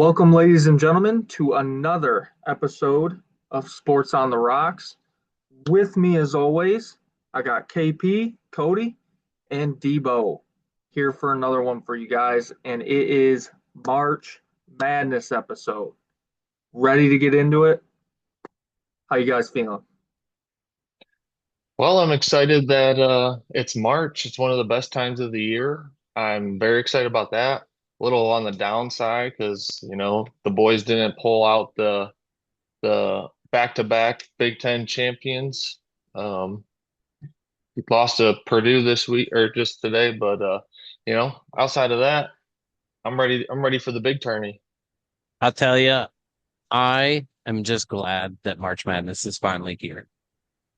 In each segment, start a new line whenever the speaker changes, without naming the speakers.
Welcome, ladies and gentlemen, to another episode of Sports on the Rocks. With me, as always, I got KP, Cody, and Debo here for another one for you guys, and it is March Madness episode. Ready to get into it? How you guys feeling?
Well, I'm excited that it's March. It's one of the best times of the year. I'm very excited about that. A little on the downside because, the boys didn't pull out the back-to-back Big Ten champions. Um, we lost to Purdue this week or just today, but outside of that, I'm ready. I'm ready for the big tourney.
I'll tell you, I am just glad that March Madness is finally here.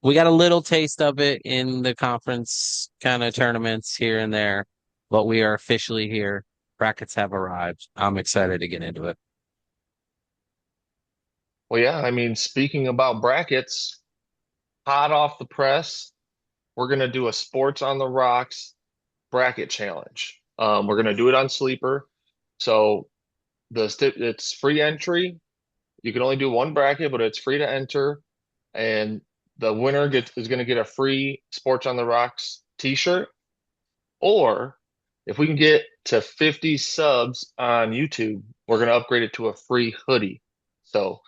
We got a little taste of it in the conference kind of tournaments here and there, but we are officially here. Brackets have arrived. I'm excited to get into it.
Well, yeah, I mean, speaking about brackets, hot off the press, we're gonna do a Sports on the Rocks bracket challenge. We're gonna do it on Sleeper. So it's free entry. You can only do one bracket, but it's free to enter. And the winner is gonna get a free Sports on the Rocks t-shirt. Or if we can get to 50 subs on YouTube, we're gonna upgrade it to a free hoodie. So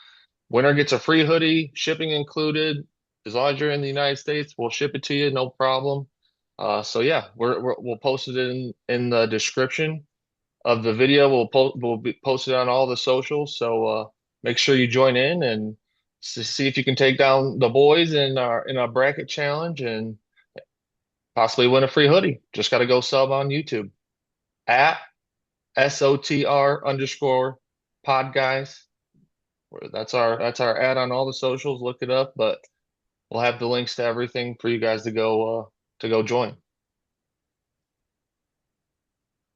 winner gets a free hoodie, shipping included. As long as you're in the United States, we'll ship it to you, no problem. So yeah, we'll post it in the description of the video. We'll be posted on all the socials. So make sure you join in and see if you can take down the boys in our bracket challenge and possibly win a free hoodie. Just got to go sub on YouTube at SOTR underscore pod guys. That's our ad on all the socials. Look it up, but we'll have the links to everything for you guys to go join.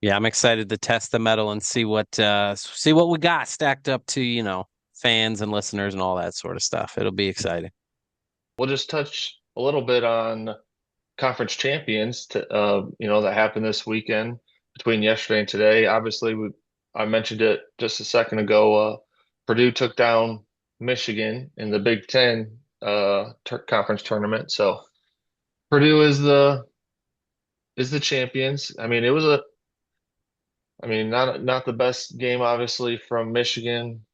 Yeah, I'm excited to test the metal and see what we got stacked up to, fans and listeners and all that sort of stuff. It'll be exciting.
We'll just touch a little bit on conference champions that happened this weekend between yesterday and today. Obviously, I mentioned it just a second ago. Purdue took down Michigan in the Big Ten conference tournament. So Purdue is the champions. I mean, not the best game, obviously, from Michigan.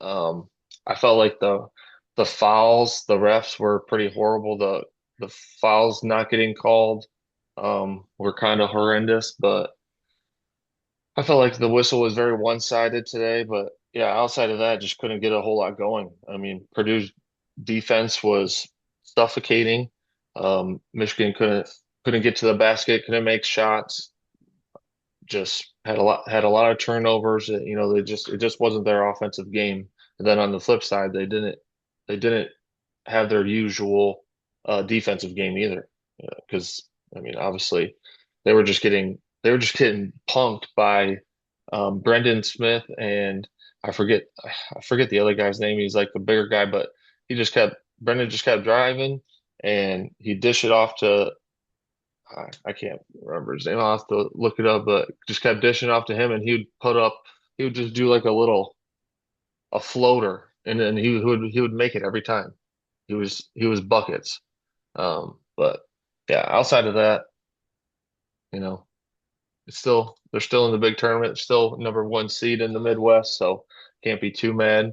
I felt like the fouls, the refs were pretty horrible. The fouls not getting called were kind of horrendous, but I felt like the whistle was very one-sided today. But yeah, outside of that, just couldn't get a whole lot going. I mean, Purdue's defense was suffocating. Michigan couldn't get to the basket, couldn't make shots. Just had a lot of turnovers. It just wasn't their offensive game. And then on the flip side, they didn't have their usual defensive game either. Because I mean, obviously, they were just getting punked by Brendan Smith and I forget the other guy's name. He's like the bigger guy, but Brendan just kept driving and he dished it off to I can't remember his name. I'll have to look it up, but just kept dishing off to him, and he would just do like a floater, and then he would make it every time. He was buckets. But yeah, outside of that, you know, they're still in the big tournament, still number one seed in the Midwest, so can't be too mad.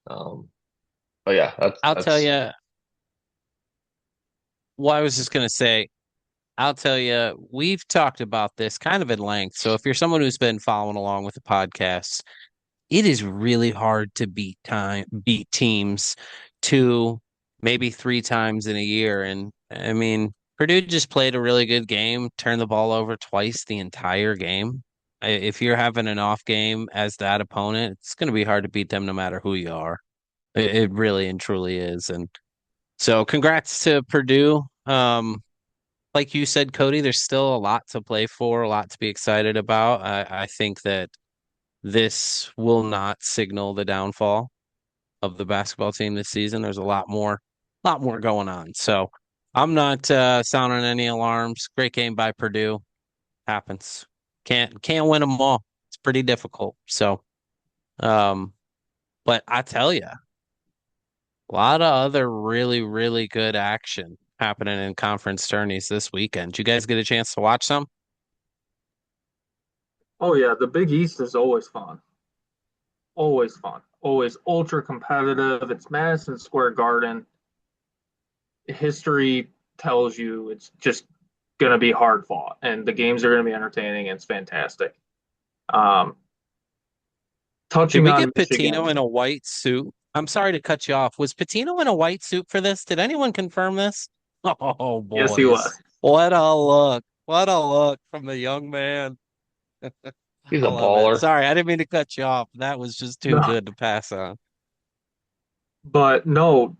Um, but yeah, that's
I'll tell
that's
you, I was just going to say, I'll tell you, we've talked about this kind of at length. So if you're someone who's been following along with the podcast, it is really hard to beat teams two, maybe three times in a year. And I mean, Purdue just played a really good game, turned the ball over twice the entire game. If you're having an off game as that opponent, it's going to be hard to beat them no matter who you are. It really and truly is. And so congrats to Purdue. Like you said, Cody, there's still a lot to play for, a lot to be excited about. I think that this will not signal the downfall of the basketball team this season. There's a lot more going on. So I'm not sounding any alarms. Great game by Purdue. Happens. Can't win them all. It's pretty difficult. So But I tell you, a lot of other really, really good action happening in conference tourneys this weekend. Did you guys get a chance to watch some?
Oh yeah, the Big East is always fun. Always fun. Always ultra competitive. It's Madison Square Garden. History tells you it's just going to be hard fought, and the games are going to be entertaining. And it's fantastic. Um,
Did
touching
we
on
get Patino
Michigan.
in a white suit? I'm sorry to cut you off. Was Patino in a white suit for this? Did anyone confirm this? Oh,
Yes, he
boys.
was.
What a look. What a look from the young man.
He's
I
a
love it.
baller.
Sorry, I didn't mean to cut you off. That was just too
No,
good to pass on.
but no.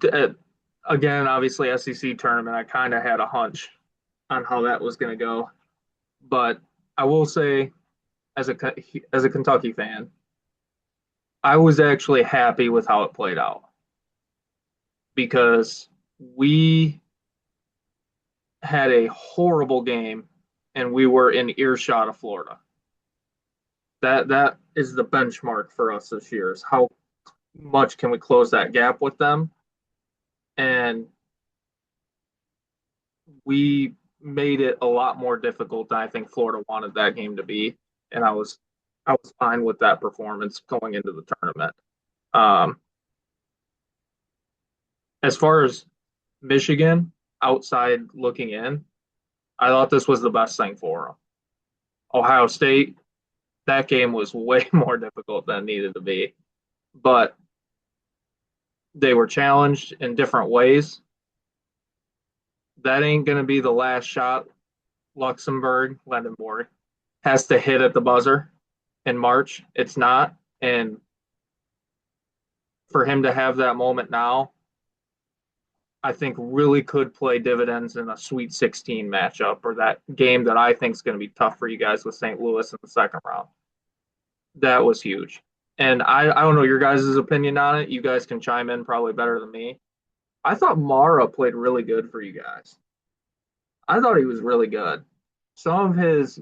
Again, obviously SEC tournament. I kind of had a hunch on how that was going to go, but I will say, as a Kentucky fan, I was actually happy with how it played out because we had a horrible game and we were in earshot of Florida. That is the benchmark for us this year is how much can we close that gap with them? And we made it a lot more difficult than I think Florida wanted that game to be. And I was fine with that performance going into the tournament. Um, as far as Michigan outside looking in, I thought this was the best thing for them. Ohio State, that game was way more difficult than it needed to be, but they were challenged in different ways. That ain't going to be the last shot. Luxembourg has to hit at the buzzer in March. It's not. And for him to have that moment now, I think really could play dividends in a Sweet 16 matchup or that game that I think is going to be tough for you guys with St. Louis in the second round. That was huge. And I don't know your guys' opinion on it. You guys can chime in probably better than me. I thought Mara played really good for you guys. I thought he was really good. Some of his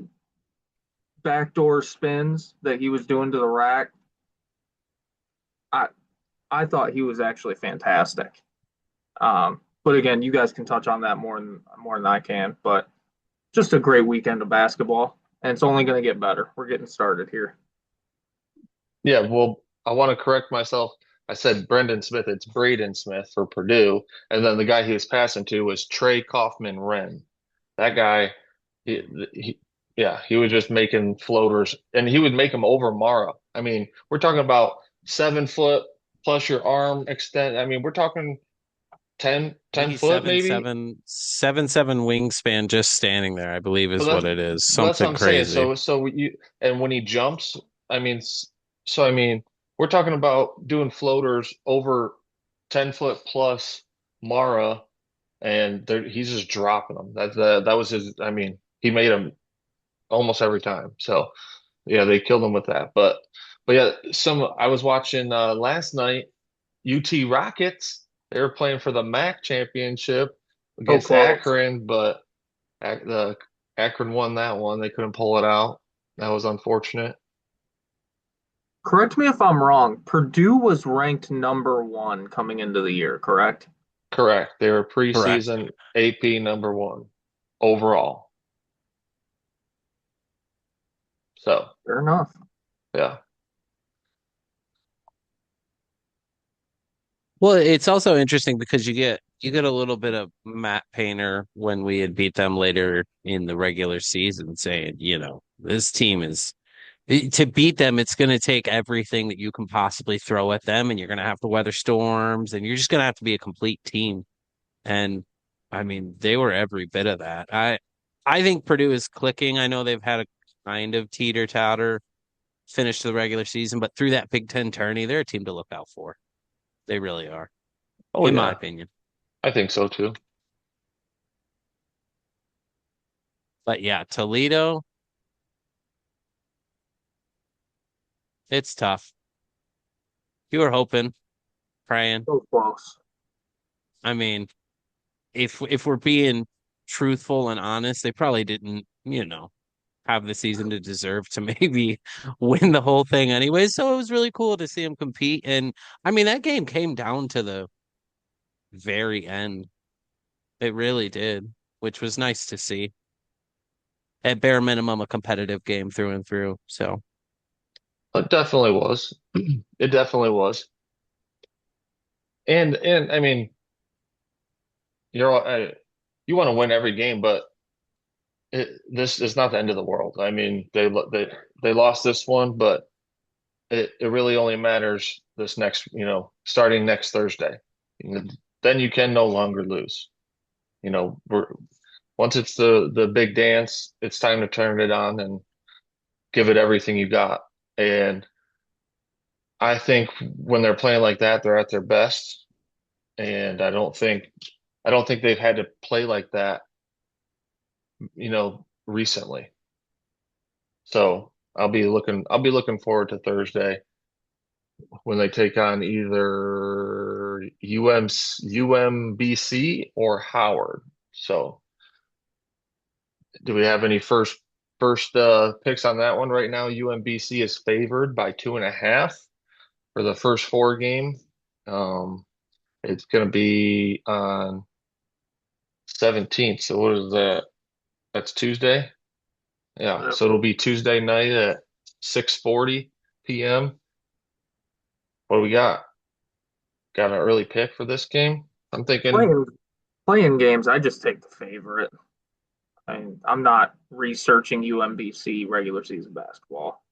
backdoor spins that he was doing to the rack, I I thought he was actually fantastic. But again, you guys can touch on that more than I can. But just a great weekend of basketball, and it's only going to get better. We're getting started here.
Yeah, well, I want to correct myself. I said Brendan Smith. It's Braden Smith for Purdue. And then the guy he was passing to was Trey Kaufman Wren. That guy, he, yeah, he was just making floaters and he would make them over Mara. I mean, we're talking about 7 foot plus your arm extent. I mean, we're talking 10,
I think
10
he's
foot maybe.
7'7" wingspan just standing there, I believe
So
is what it is.
that's what
Something
I'm saying.
crazy.
So you and when he jumps, I mean, so I mean, we're talking about doing floaters over 10 foot plus Mara, and he's just dropping them. That was his. I mean, he made them almost every time. So yeah, they killed him with that. But yeah, some I was watching last night. UT Rockets. They were playing for the MAC championship
So
against
close.
Akron, but the Akron won that one. They couldn't pull it out. That was unfortunate.
Correct me if I'm wrong. Purdue was ranked number one coming into the year, correct?
Correct. They were
Correct.
preseason AP #1 overall. So,
Fair enough.
yeah.
Well, it's also interesting because you get a little bit of Matt Painter when we had beat them later in the regular season saying, this team is to beat them, it's going to take everything that you can possibly throw at them, and you're going to have to weather storms, and you're just going to have to be a complete team. And I mean, they were every bit of that. I think Purdue is clicking. I know they've had a kind of teeter-totter finish to the regular season, but through that Big Ten tourney, they're a team to look out for. They really are,
Oh,
in my
yeah.
opinion.
I think so too.
But yeah, Toledo, it's tough. You were hoping, praying.
So close.
I mean, if we're being truthful and honest, they probably didn't, have the season to deserve to maybe win the whole thing anyway. So it was really cool to see him compete. And I mean, that game came down to the very end. It really did, which was nice to see. At bare minimum, a competitive game through and through. So
It definitely was. It definitely was. And I mean, you want to win every game, but this is not the end of the world. I mean, they lost this one, but it really only matters this next, starting next Thursday. Then you can no longer lose. Once it's the big dance, it's time to turn it on and give it everything you got. And I think when they're playing like that, they're at their best. And I don't think they've had to play like that, recently. So I'll be looking forward to Thursday when they take on either UMBC or Howard. So do we have any first picks on that one right now? UMBC is favored by 2.5 for the first four game. It's going to be on 17th. So what is that? That's Tuesday. Yeah.
Yep.
So it'll be Tuesday night at 6:40 p.m. What do we got? Got an early pick for this game? I'm thinking.
Playing games, I just take the favorite. I'm not researching UMBC regular season basketball.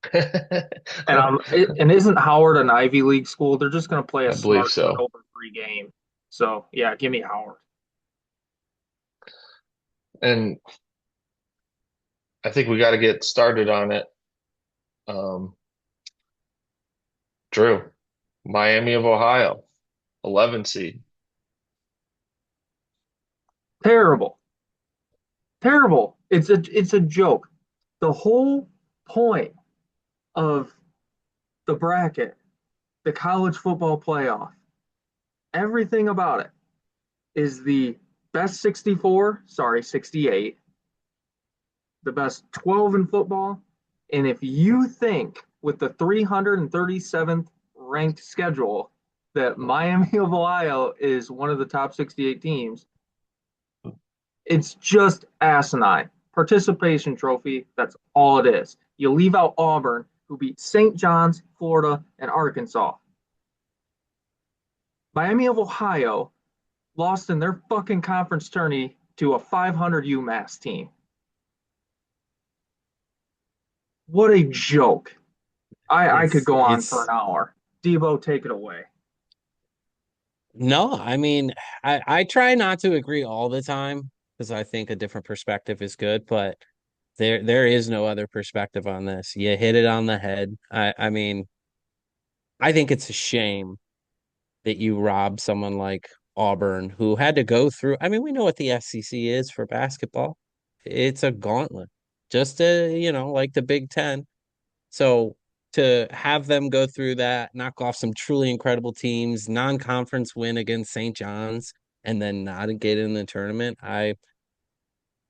And isn't Howard an Ivy League school? They're just going to play a
I believe
smart
so.
turnover-free game. So yeah, give me Howard.
And I think we got to get started on it. Um, Drew, Miami of Ohio, 11 seed.
Terrible, terrible. It's a joke. The whole point of the bracket, the college football playoff, everything about it is the best 64, sorry, 68, the best 12 in football. And if you think with the 337th ranked schedule that Miami of Ohio is one of the top 68 teams, it's just asinine. Participation trophy, that's all it is. You leave out Auburn, who beat St. John's, Florida, and Arkansas. Miami of Ohio lost in their fucking conference tourney to a 500 UMass team. What a joke. I could go on for an hour. Debo, take it away.
no, I mean, I try not to agree all the time because I think a different perspective is good, but there is no other perspective on this. You hit it on the head. I mean, I think it's a shame that you rob someone like Auburn who had to go through. I mean, we know what the SEC is for basketball. It's a gauntlet, just like the Big Ten. So to have them go through that, knock off some truly incredible teams, non-conference win against St. John's, and then not get in the tournament,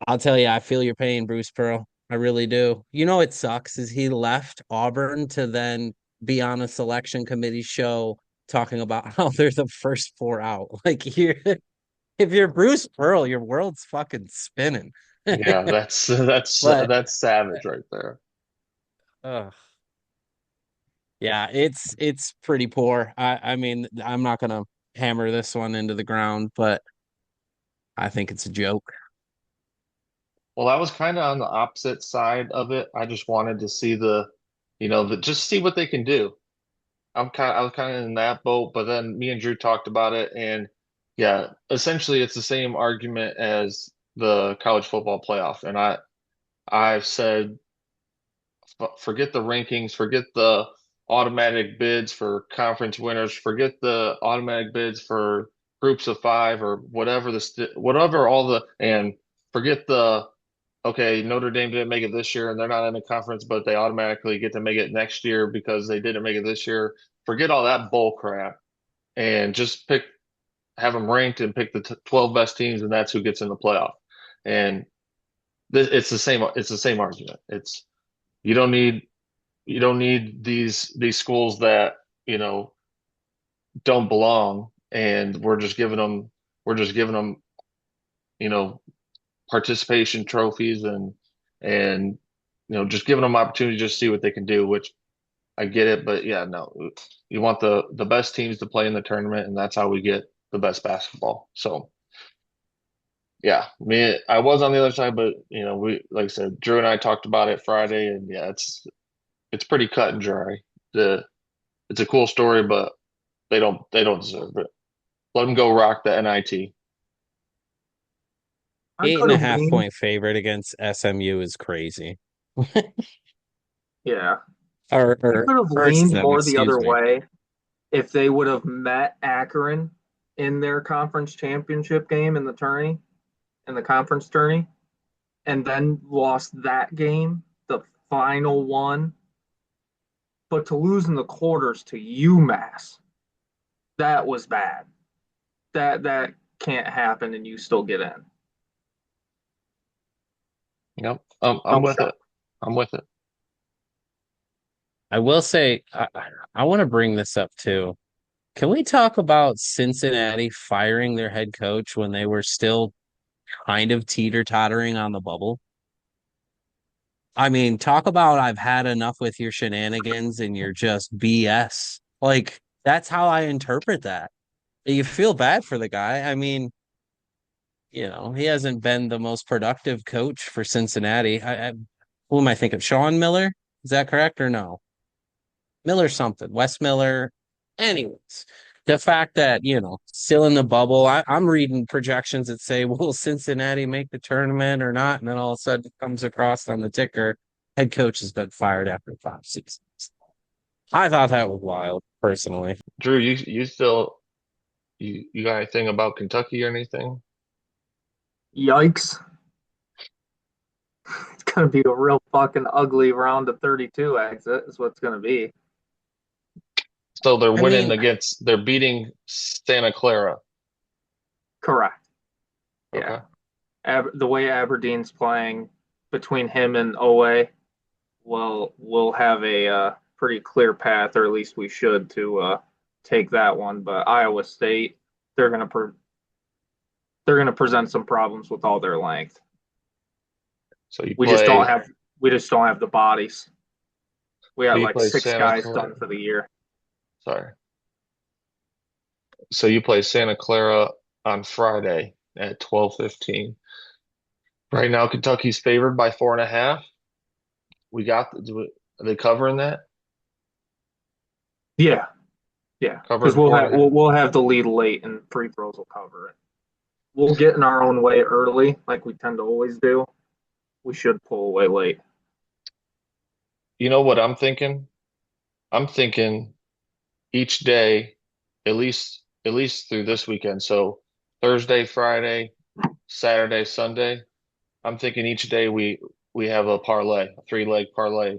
I'll tell you, I feel your pain, Bruce Pearl. I really do. You know, it sucks is he left Auburn to then be on a selection committee show talking about how they're the first four out. Like if you're Bruce Pearl, your world's fucking spinning.
Yeah, that's that's
But
that's savage right there.
uh, yeah, it's pretty poor. I mean, I'm not gonna hammer this one into the ground, but I think it's a joke.
Well, I was kind of on the opposite side of it. I just wanted to see just see what they can do. I was kind of in that boat, but then me and Drew talked about it, and yeah, essentially it's the same argument as the college football playoff. And I've said, forget the rankings, forget the automatic bids for conference winners, forget the automatic bids for groups of five or whatever and forget the okay, Notre Dame didn't make it this year and they're not in the conference, but they automatically get to make it next year because they didn't make it this year. Forget all that bull crap and just have them ranked and pick the 12 best teams, and that's who gets in the playoff. And It's the same. It's the same argument. It's you don't need these schools that don't belong, and we're just giving them you know participation trophies and just giving them opportunity to just see what they can do. Which I get it, but yeah, no, you want the best teams to play in the tournament, and that's how we get the best basketball. So yeah, I was on the other side, but we like I said, Drew and I talked about it Friday, and yeah, it's pretty cut and dry. The It's a cool story, but they don't deserve it. Let them go rock the NIT.
I
Eight
could
and a
have
half
leaned,
point favorite against SMU is crazy.
yeah,
Or,
I
or
could have
hurts
leaned
them,
more the
excuse
other
me.
way if they would have met Akron in their conference championship game in the conference tourney, and then lost that game, the final one. But to lose in the quarters to UMass, that was bad. That can't happen, and you still get in.
Yep, I'm
No
with
shot.
it. I'm with it.
I will say, I want to bring this up too. Can we talk about Cincinnati firing their head coach when they were still kind of teeter-tottering on the bubble? I mean, talk about I've had enough with your shenanigans and you're just BS. Like, that's how I interpret that. You feel bad for the guy. I mean, he hasn't been the most productive coach for Cincinnati. Who am I thinking? Sean Miller? Is that correct or no? Miller something, Wes Miller. Anyways, the fact that, still in the bubble, I'm reading projections that say, will Cincinnati make the tournament or not? And then all of a sudden it comes across on the ticker, head coach has been fired after 5 seasons. I thought that was wild, personally.
Drew, you still you got anything about Kentucky or anything?
Yikes. It's going to be a real fucking ugly round of 32 exit, is what it's going to be.
So
I mean,
they're beating Santa Clara.
Correct. Yeah.
Okay.
The way Aberdeen's playing between him and OA, we'll have a pretty clear path, or at least we should, to take that one. But Iowa State, they're going to they're going to present some problems with all their length.
So
We just don't have the bodies. We got
you
like
play
six
Santa
guys
Clara.
done for the year.
Sorry. So you play Santa Clara on Friday at 12:15. Right now, Kentucky's favored by 4.5. Are they covering that?
Yeah, yeah, because
Covering 4.5.
we'll have the lead late and free throws will cover it. We'll get in our own way early, like we tend to always do. We should pull away late.
You know what I'm thinking? I'm thinking each day, at least through this weekend. So Thursday, Friday, Saturday, Sunday. I'm thinking each day we have a parlay, a 3-leg parlay.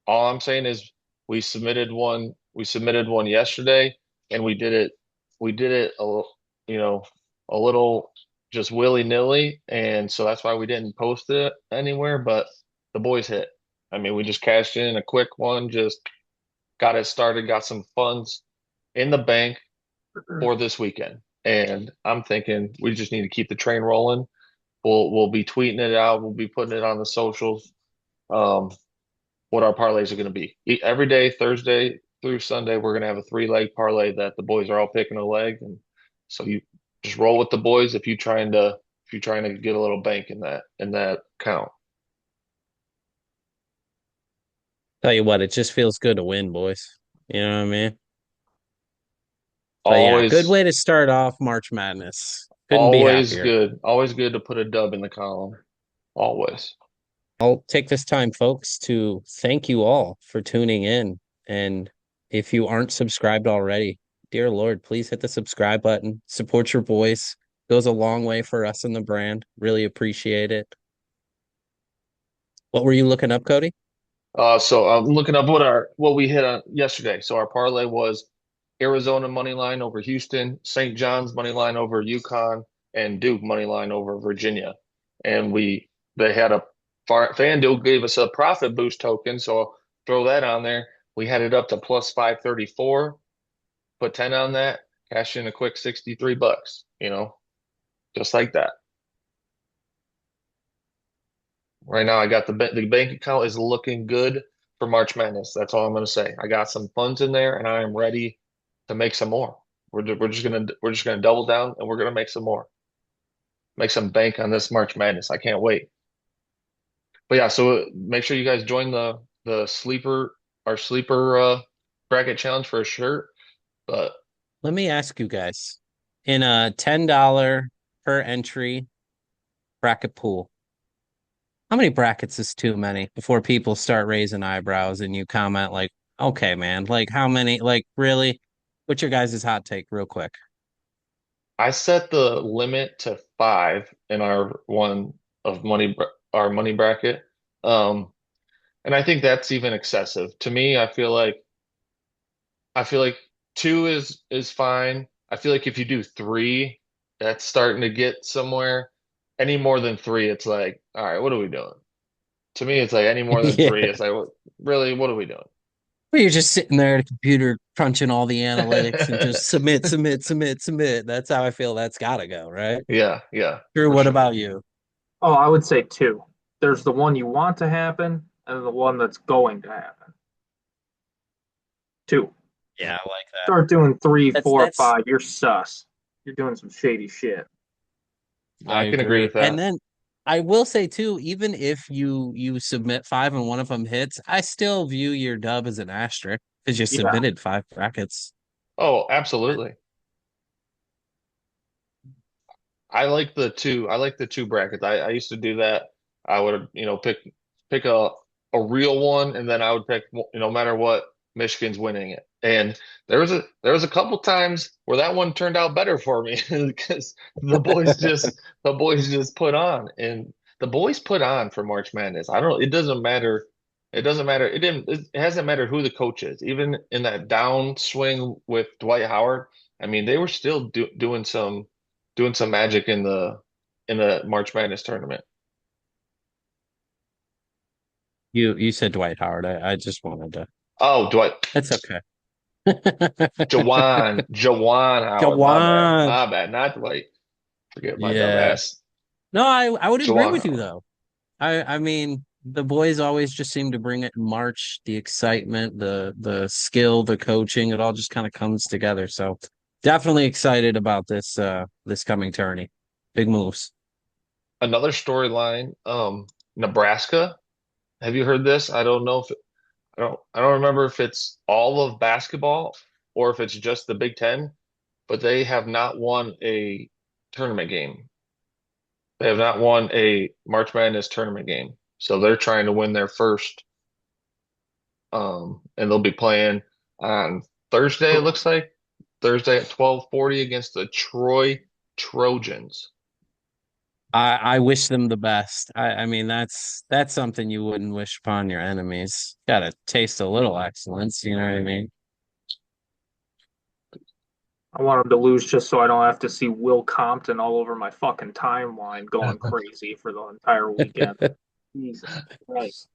All I'm saying is we submitted one yesterday, and we did it a little just willy-nilly, and so that's why we didn't post it anywhere, but the boys hit. I mean, we just cashed in a quick one, just got it started, got some funds in the bank for this weekend. And I'm thinking we just need to keep the train rolling. We'll be tweeting it out, we'll be putting it on the socials. Um, what our parlays are going to be. Every day, Thursday through Sunday, we're going to have a 3-leg parlay that the boys are all picking a leg, and so you just roll with the boys if you're trying to get a little bank in that count.
tell you what, it just feels good to win, boys. You know what I mean? But yeah, good
Always,
way to start off March Madness. Couldn't be
always
happier.
good. Always good to put a dub in the column. Always.
I'll take this time, folks, to thank you all for tuning in. And if you aren't subscribed already, dear Lord, please hit the subscribe button. Support your voice. Goes a long way for us in the brand. Really appreciate it. What were you looking up, Cody?
So I'm looking up what we hit on yesterday. So our parlay was Arizona money line over Houston, St. John's money line over UConn, and Duke money line over Virginia. and they had FanDuel gave us a profit boost token, so throw that on there. We had it up to plus 534. Put 10 on that, cash in a quick $63, just like that. Right now, I got the bank account is looking good for March Madness. That's all I'm going to say. I got some funds in there, and I am ready to make some more. We're just gonna double down, and we're gonna make some more, make some bank on this March Madness. I can't wait. But yeah, so make sure you guys join the sleeper bracket challenge for a shirt. But
Let me ask you guys, in a $10 per entry bracket pool, how many brackets is too many before people start raising eyebrows and you comment like, okay, man, like how many, like really? What's your guys' hot take real quick?
I set the limit to 5 in our one of our money bracket. Um, and I think that's even excessive. To me, I feel like 2 is fine. I feel like if you do 3, that's starting to get somewhere. Any more than 3, it's like, all right, what are we doing? To me, it's like any more than
Yeah.
3, it's like, really, what are we doing?
Well, you're just sitting there at a computer crunching all the analytics and just submit, submit, submit, submit. That's how I feel that's gotta go, right?
Yeah, yeah,
Drew,
for
what
sure.
about you?
Oh, I would say two. There's the one you want to happen and the one that's going to happen. Two.
Yeah, I like that.
Start doing three, four,
That's
five. You're sus. You're doing some shady shit.
I
I can agree
agree.
with
And
that.
then I will say too, even if you submit 5 and one of them hits, I still view your dub as an asterisk because you
Yeah.
submitted 5 brackets.
Oh, absolutely. I like the two brackets. I used to do that. I would, pick a real one, and then I would pick, no matter what, Michigan's winning it. And there was a couple times where that one turned out better for me because the boys just put on, and the boys put on for March Madness. I don't. It doesn't matter. It doesn't matter. It didn't. It hasn't mattered who the coach is. Even in that downswing with Dwight Howard, I mean, they were still doing some magic in the March Madness tournament.
You said Dwight Howard. I just wanted to.
Oh, Dwight,
That's okay.
Jawan Howard. My bad,
Jawan.
my bad. Not Dwight. Forget my dumb
Yeah.
ass.
No, I would agree
Jawan
with you
Howard.
though. I mean, the boys always just seem to bring it in March, the excitement, the skill, the coaching, it all just kind of comes together. So definitely excited about this coming tourney. Big moves.
Another storyline. Nebraska. Have you heard this? I don't know if I don't remember if it's all of basketball or if it's just the Big Ten, but they have not won a tournament game. They have not won a March Madness tournament game. So they're trying to win their first. And they'll be playing on Thursday, it looks like. Thursday at 12:40 against the Troy Trojans.
I wish them the best. I mean that's something you wouldn't wish upon your enemies. Gotta taste a little excellence, you know what I mean?
I want them to lose just so I don't have to see Will Compton all over my fucking timeline going crazy for the entire weekend. Jesus Christ.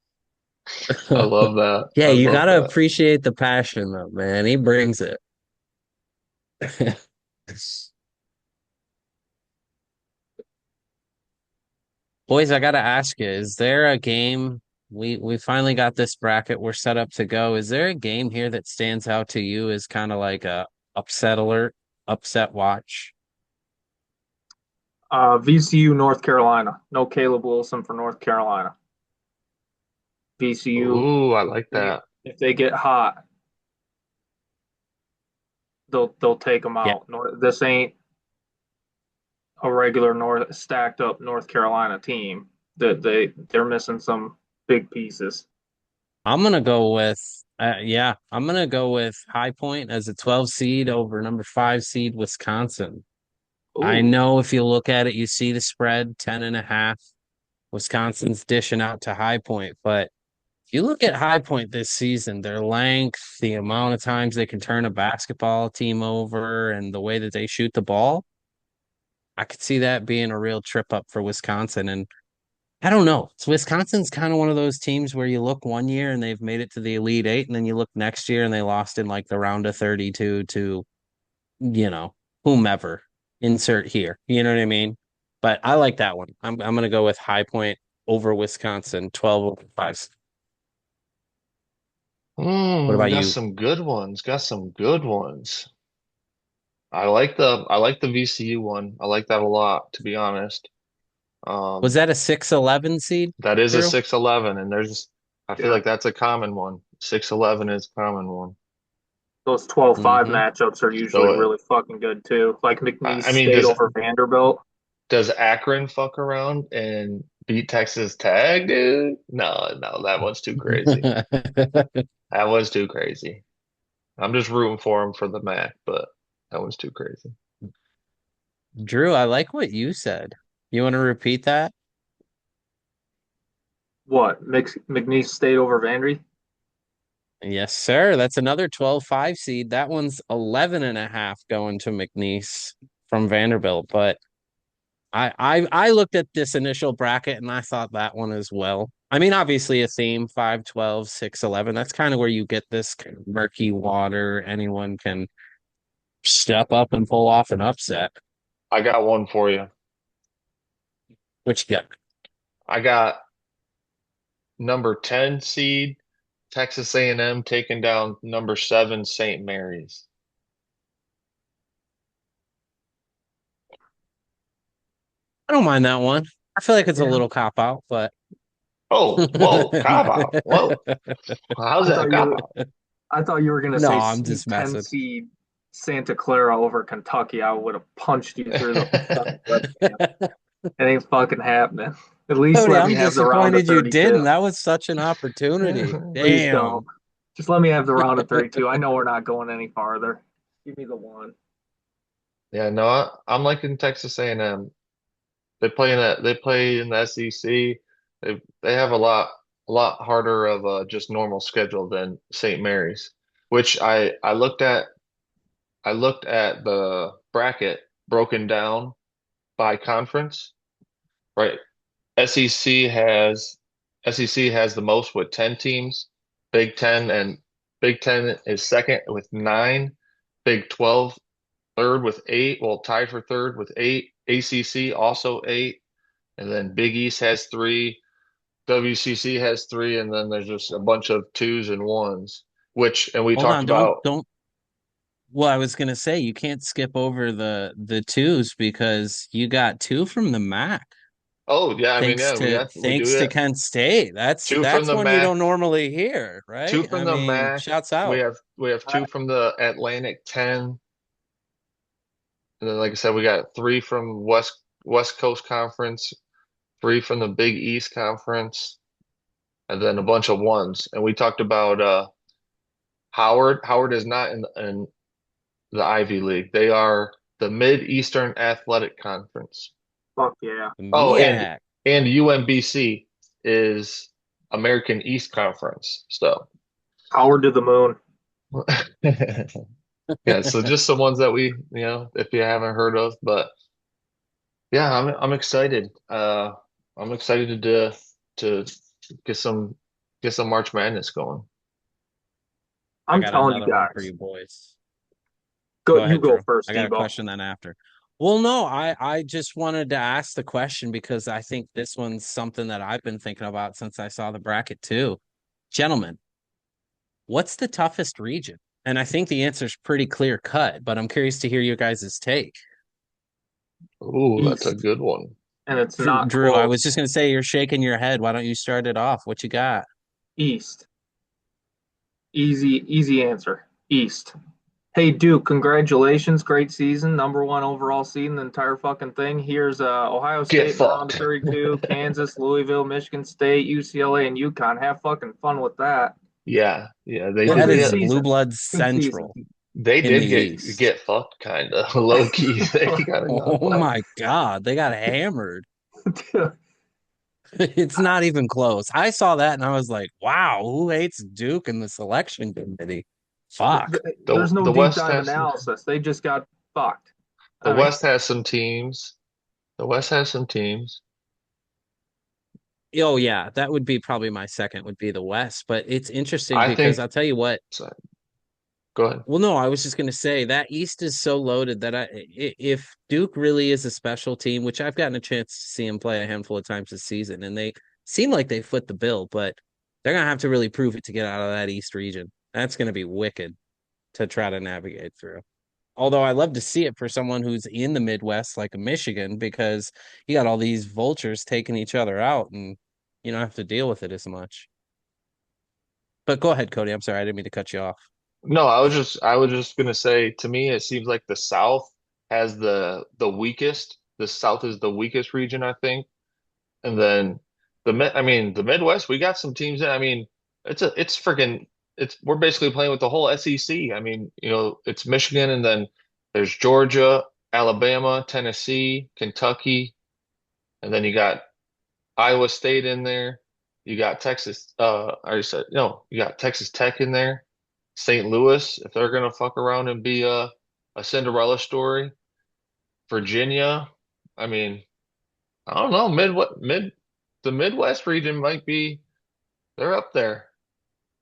I love that.
Yeah,
I
you
love
gotta
that.
appreciate the passion though, man. He brings it. Boys, I gotta ask you, is there a game we finally got this bracket, we're set up to go. Is there a game here that stands out to you as kind of like a upset alert, upset watch?
VCU, North Carolina. No Caleb Wilson for North Carolina. VCU,
Ooh, I like that.
if they get hot, they'll take them
Yeah,
out. This ain't a regular North stacked up North Carolina team. That they're missing some big pieces.
I'm gonna go with I'm gonna go with High Point as a 12 seed over number 5 seed Wisconsin. I
Ooh,
know if you look at it, you see the spread 10.5. Wisconsin's dishing out to High Point, but if you look at High Point this season, their length, the amount of times they can turn a basketball team over, and the way that they shoot the ball, I could see that being a real trip up for Wisconsin. And I don't know. So Wisconsin's kind of one of those teams where you look one year and they've made it to the Elite Eight, and then you look next year and they lost in like the round of 32 to, you know, whomever. Insert here. You know what I mean? But I like that one. I'm gonna go with High Point over Wisconsin, 12 over 5. What about
Got
you?
some good ones. Got some good ones. I like the VCU one. I like that a lot, to be honest.
Was
Um,
that a 6-11 seed,
that is a
Drew?
6-11, and I feel
Yeah,
like that's a common one. 6-11 is a common one.
those 12-5
Mm-hmm.
matchups are usually
So
really fucking good too. Like McNeese
I mean,
State
does
over Vanderbilt.
does Akron fuck around and beat Texas Tech, dude? No, no, that one's too crazy. That was too crazy. I'm just rooting for him for the MAC, but that one's too crazy.
Drew, I like what you said. You want to repeat that?
What? McNeese State over Vandy?
Yes, sir. That's another 12-5 seed. That one's 11.5 going to McNeese from Vanderbilt. But I looked at this initial bracket and I thought that one as well. I mean, obviously a theme 5-12, 6-11. That's kind of where you get this kind of murky water. Anyone can step up and pull off an upset.
I got one for you.
Which you got?
I got number 10 seed Texas A&M taking down number 7 St. Mary's.
I don't mind that one. I feel like it's a
Yeah.
little cop out, but
Oh, whoa, cop out. Whoa. How's
I
that
thought you
cop
were
out?
I thought you were gonna
no,
say
I'm just
10
messing.
seed Santa Clara over Kentucky. I would have punched you through the fucking webcam. It ain't fucking happening. At least
Cody,
let me
I'm
have the round of
disappointed you
32.
didn't. That was such an opportunity.
Please don't.
Damn.
Just let me have the round of 32. I know we're not going any farther. Give me the one.
Yeah, no, I'm liking Texas A&M. They play in the SEC. They have a lot harder of a just normal schedule than St. Mary's, which I looked at the bracket broken down by conference, right? SEC has SEC has the most with 10 teams. Big Ten and Big Ten is second with 9. Big 12 third with 8. Well, tied for third with 8. ACC also 8. And then Big East has 3. WCC has 3. And then there's just a bunch of twos and ones, and we
Hold
talked
on, don't
about.
don't well, I was gonna say you can't skip over the twos because you got two from the MAC.
Oh, yeah. I mean,
Thanks
yeah,
to
we do
thanks to
that.
Kent State. That's
Two from
that's
the
one you
MAC,
don't normally hear,
two
right?
from
I
the
mean,
MAC.
shouts
We
out.
have we have
I,
two from the Atlantic 10. And then, like I said, we got 3 from West Coast Conference, 3 from the Big East Conference, and then a bunch of ones. And we talked about Howard. Howard is not in the Ivy League. They are the Mid-Eastern Athletic Conference.
fuck yeah.
The
Oh, and
MEAC.
and UMBC is American East Conference. So
Howard to the moon.
yeah, so just some ones that if you haven't heard of, but yeah, I'm excited. I'm excited to get some March Madness going.
I
I'm
got
telling you
another one for
guys.
you boys.
Go,
Go
you
ahead,
go
Drew.
first,
I got a
Debo.
question then after. Well, no, I just wanted to ask the question because I think this one's something that I've been thinking about since I saw the bracket too. Gentlemen, what's the toughest region? And I think the answer is pretty clear cut, but I'm curious to hear your guys' take.
Ooh, that's a
East.
good one.
And it's
Drew,
not
Drew, I was
close.
just gonna say you're shaking your head. Why don't you start it off? What you got?
East. Easy answer. East. Hey Duke, congratulations. Great season. Number one overall seed in the entire fucking thing. Here's Ohio
Get
State in the round of
fucked.
32, Kansas, Louisville, Michigan State, UCLA, and UConn. Have fucking fun with that.
Yeah, yeah,
Have a
That
good
is Blue
season.
Blood
Good season.
Central
they
in the
did
East.
get fucked kind of low key. They kind of got
Oh
fucked.
my God, they got hammered. It's not even close. I saw that and I was like, wow, who hates Duke in the selection committee? Fuck.
The
There's no
the
deep
West
dive
has
analysis. They just got fucked.
the
I mean,
West has some teams. The West has some teams.
Oh yeah, that would be probably my second would be the West, but it's interesting
I
because
think.
I'll tell you what.
So, go ahead.
Well, no, I was just going to say that East is so loaded that if Duke really is a special team, which I've gotten a chance to see him play a handful of times this season, and they seem like they foot the bill, but they're going to have to really prove it to get out of that East region. That's going to be wicked to try to navigate through. Although I love to see it for someone who's in the Midwest, like Michigan, because you got all these vultures taking each other out, and you don't have to deal with it as much. But go ahead, Cody. I'm sorry, I didn't mean to cut you off.
No, I was just gonna say, to me, it seems like the South has the weakest. The South is the weakest region, I think. And then I mean, the Midwest, we got some teams in. I mean, it's freaking we're basically playing with the whole SEC. I mean, it's Michigan, and then there's Georgia, Alabama, Tennessee, Kentucky, and then you got Iowa State in there. You got Texas, I already said, no, you got Texas Tech in there. St. Louis, if they're gonna fuck around and be a Cinderella story. Virginia, I mean, I don't know, the Midwest region might be they're up there.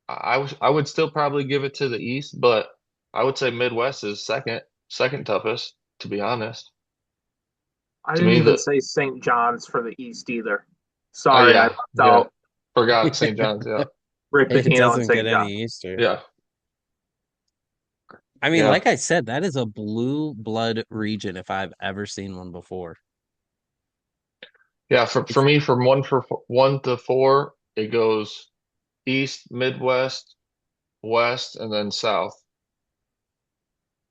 I would still probably give it to the East, but I would say Midwest is second toughest, to be honest.
I
To
didn't
me,
even say St. John's for the East either.
oh
Sorry, I
yeah,
left
yeah,
out
forgot St. John's, yeah,
Rick
It
Pitino and
doesn't get
St. John.
any Easter.
yeah,
I mean,
yeah,
like I said, that is a blue blood region if I've ever seen one before.
yeah. For
It's
me, from one to four, it goes East, Midwest, West, and then South.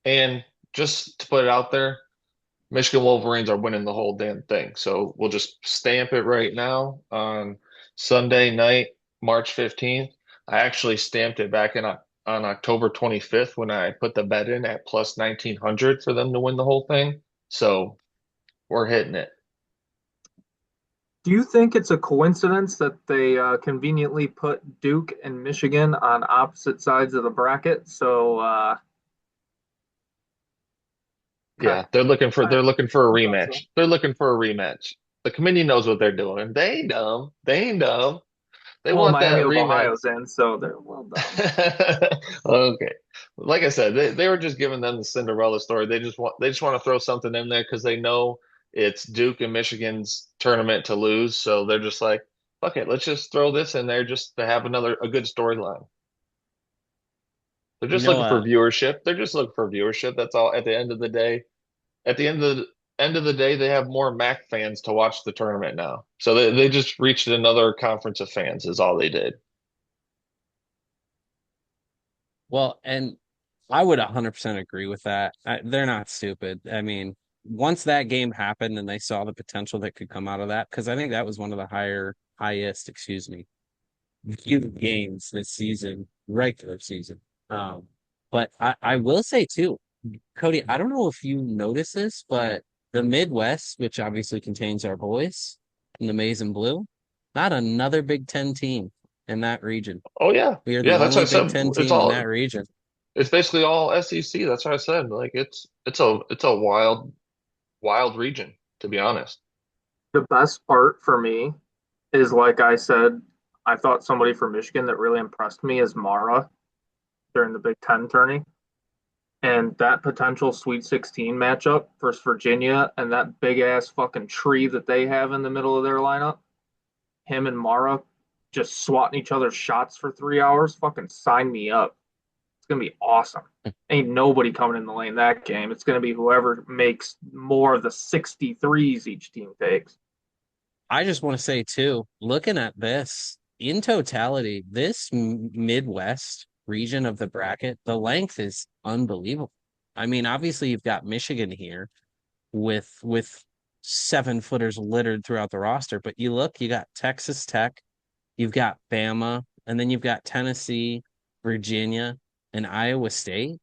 And just to put it out there, Michigan Wolverines are winning the whole damn thing. So we'll just stamp it right now on Sunday night, March 15th. I actually stamped it back on October 25th when I put the bet in at plus 1900 for them to win the whole thing. So we're hitting it.
Do you think it's a coincidence that they conveniently put Duke and Michigan on opposite sides of the bracket? So, okay,
Yeah, they're looking for a
I thought so.
rematch. They're looking for a rematch. The committee knows what they're doing. They ain't dumb. They ain't dumb. They
Well,
want
Miami
that
of
rematch.
Ohio's in, so they're well done.
Okay. Like I said, they were just giving them the Cinderella story. They just want to throw something in there because they know it's Duke and Michigan's tournament to lose. So they're just like, fuck it, let's just throw this in there just to have a good storyline. They're
You
just
know,
looking for viewership. They're just looking for viewership. That's all. At the end of the day, at the end of the day, they have more MAC fans to watch the tournament now. So they just reached another conference of fans is all they did.
well, and I would 100% agree with that. They're not stupid. I mean, once that game happened and they saw the potential that could come out of that, because I think that was one of the highest, excuse me, viewed games this season, regular season. Um, but I will say too, Cody, I don't know if you notice this, but the Midwest, which obviously contains our boys in the maize and blue, not another Big Ten team in that region.
Oh yeah.
We are the
Yeah, that's what I
only Big
said.
Ten team in that region.
It's basically all SEC. That's what I said. Like it's a wild region, to be honest.
The best part for me is, like I said, I thought somebody from Michigan that really impressed me is Mara during the Big Ten tourney. And that potential Sweet 16 matchup versus Virginia and that big ass fucking tree that they have in the middle of their lineup, him and Mara just swatting each other's shots for 3 hours, fucking sign me up. It's gonna be awesome. Ain't nobody coming in the lane that game. It's gonna be whoever makes more of the 63s each team takes.
I just want to say too, looking at this in totality, this Midwest region of the bracket, the length is unbelievable. I mean, obviously you've got Michigan here with 7-footers littered throughout the roster, but you look, you got Texas Tech, you've got Bama, and then you've got Tennessee, Virginia, and Iowa State.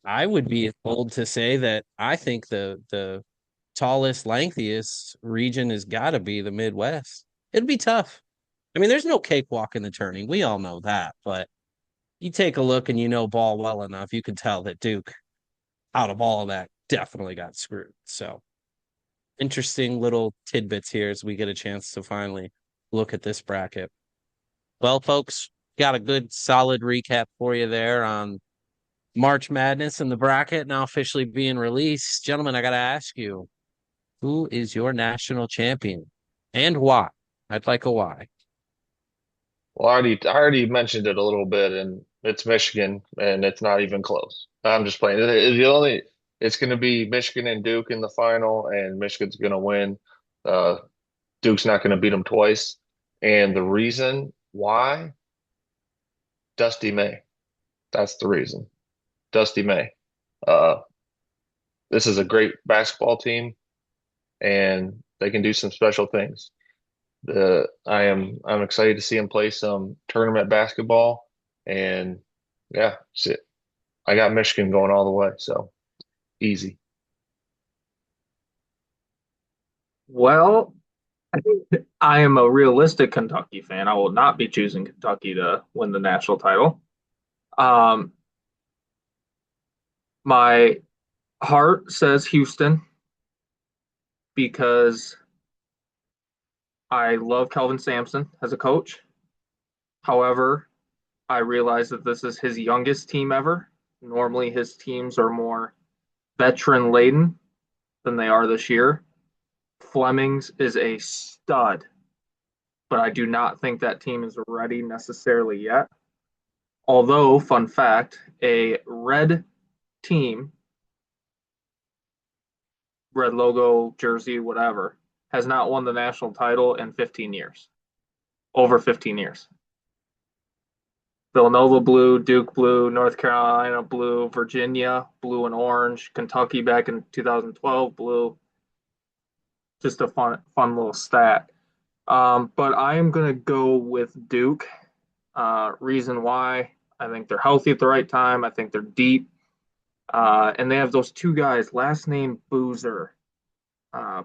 I would be bold to say that I think the tallest, lengthiest region has got to be the Midwest. It'd be tough. I mean, there's no cakewalk in the turning. We all know that, but you take a look and you know ball well enough, you can tell that Duke, out of all of that, definitely got screwed. So interesting little tidbits here as we get a chance to finally look at this bracket. Well, folks, got a good solid recap for you there on March Madness and the bracket now officially being released. Gentlemen, I got to ask you, who is your national champion and why? I'd like a why.
Well, I already mentioned it a little bit, and it's Michigan, and it's not even close. I'm just playing. It's going to be Michigan and Duke in the final, and Michigan's going to win. Uh, Duke's not going to beat them twice. And the reason why, Dusty May. That's the reason. Dusty May. Uh, this is a great basketball team, and they can do some special things. I'm excited to see him play some tournament basketball, and yeah, shit. I got Michigan going all the way, so easy.
Well, I am a realistic Kentucky fan. I will not be choosing Kentucky to win the national title. Um, my heart says Houston because I love Kelvin Sampson as a coach. However, I realize that this is his youngest team ever. Normally, his teams are more veteran laden than they are this year. Fleming's is a stud, but I do not think that team is ready necessarily yet. Although, fun fact, a red team, red logo, jersey, whatever, has not won the national title in 15 years, over 15 years. Villanova blue, Duke blue, North Carolina blue, Virginia blue and orange, Kentucky back in 2012 blue. Just a fun little stat. But I am going to go with Duke. Reason why, I think they're healthy at the right time. I think they're deep. And they have those two guys, last name Boozer. Uh,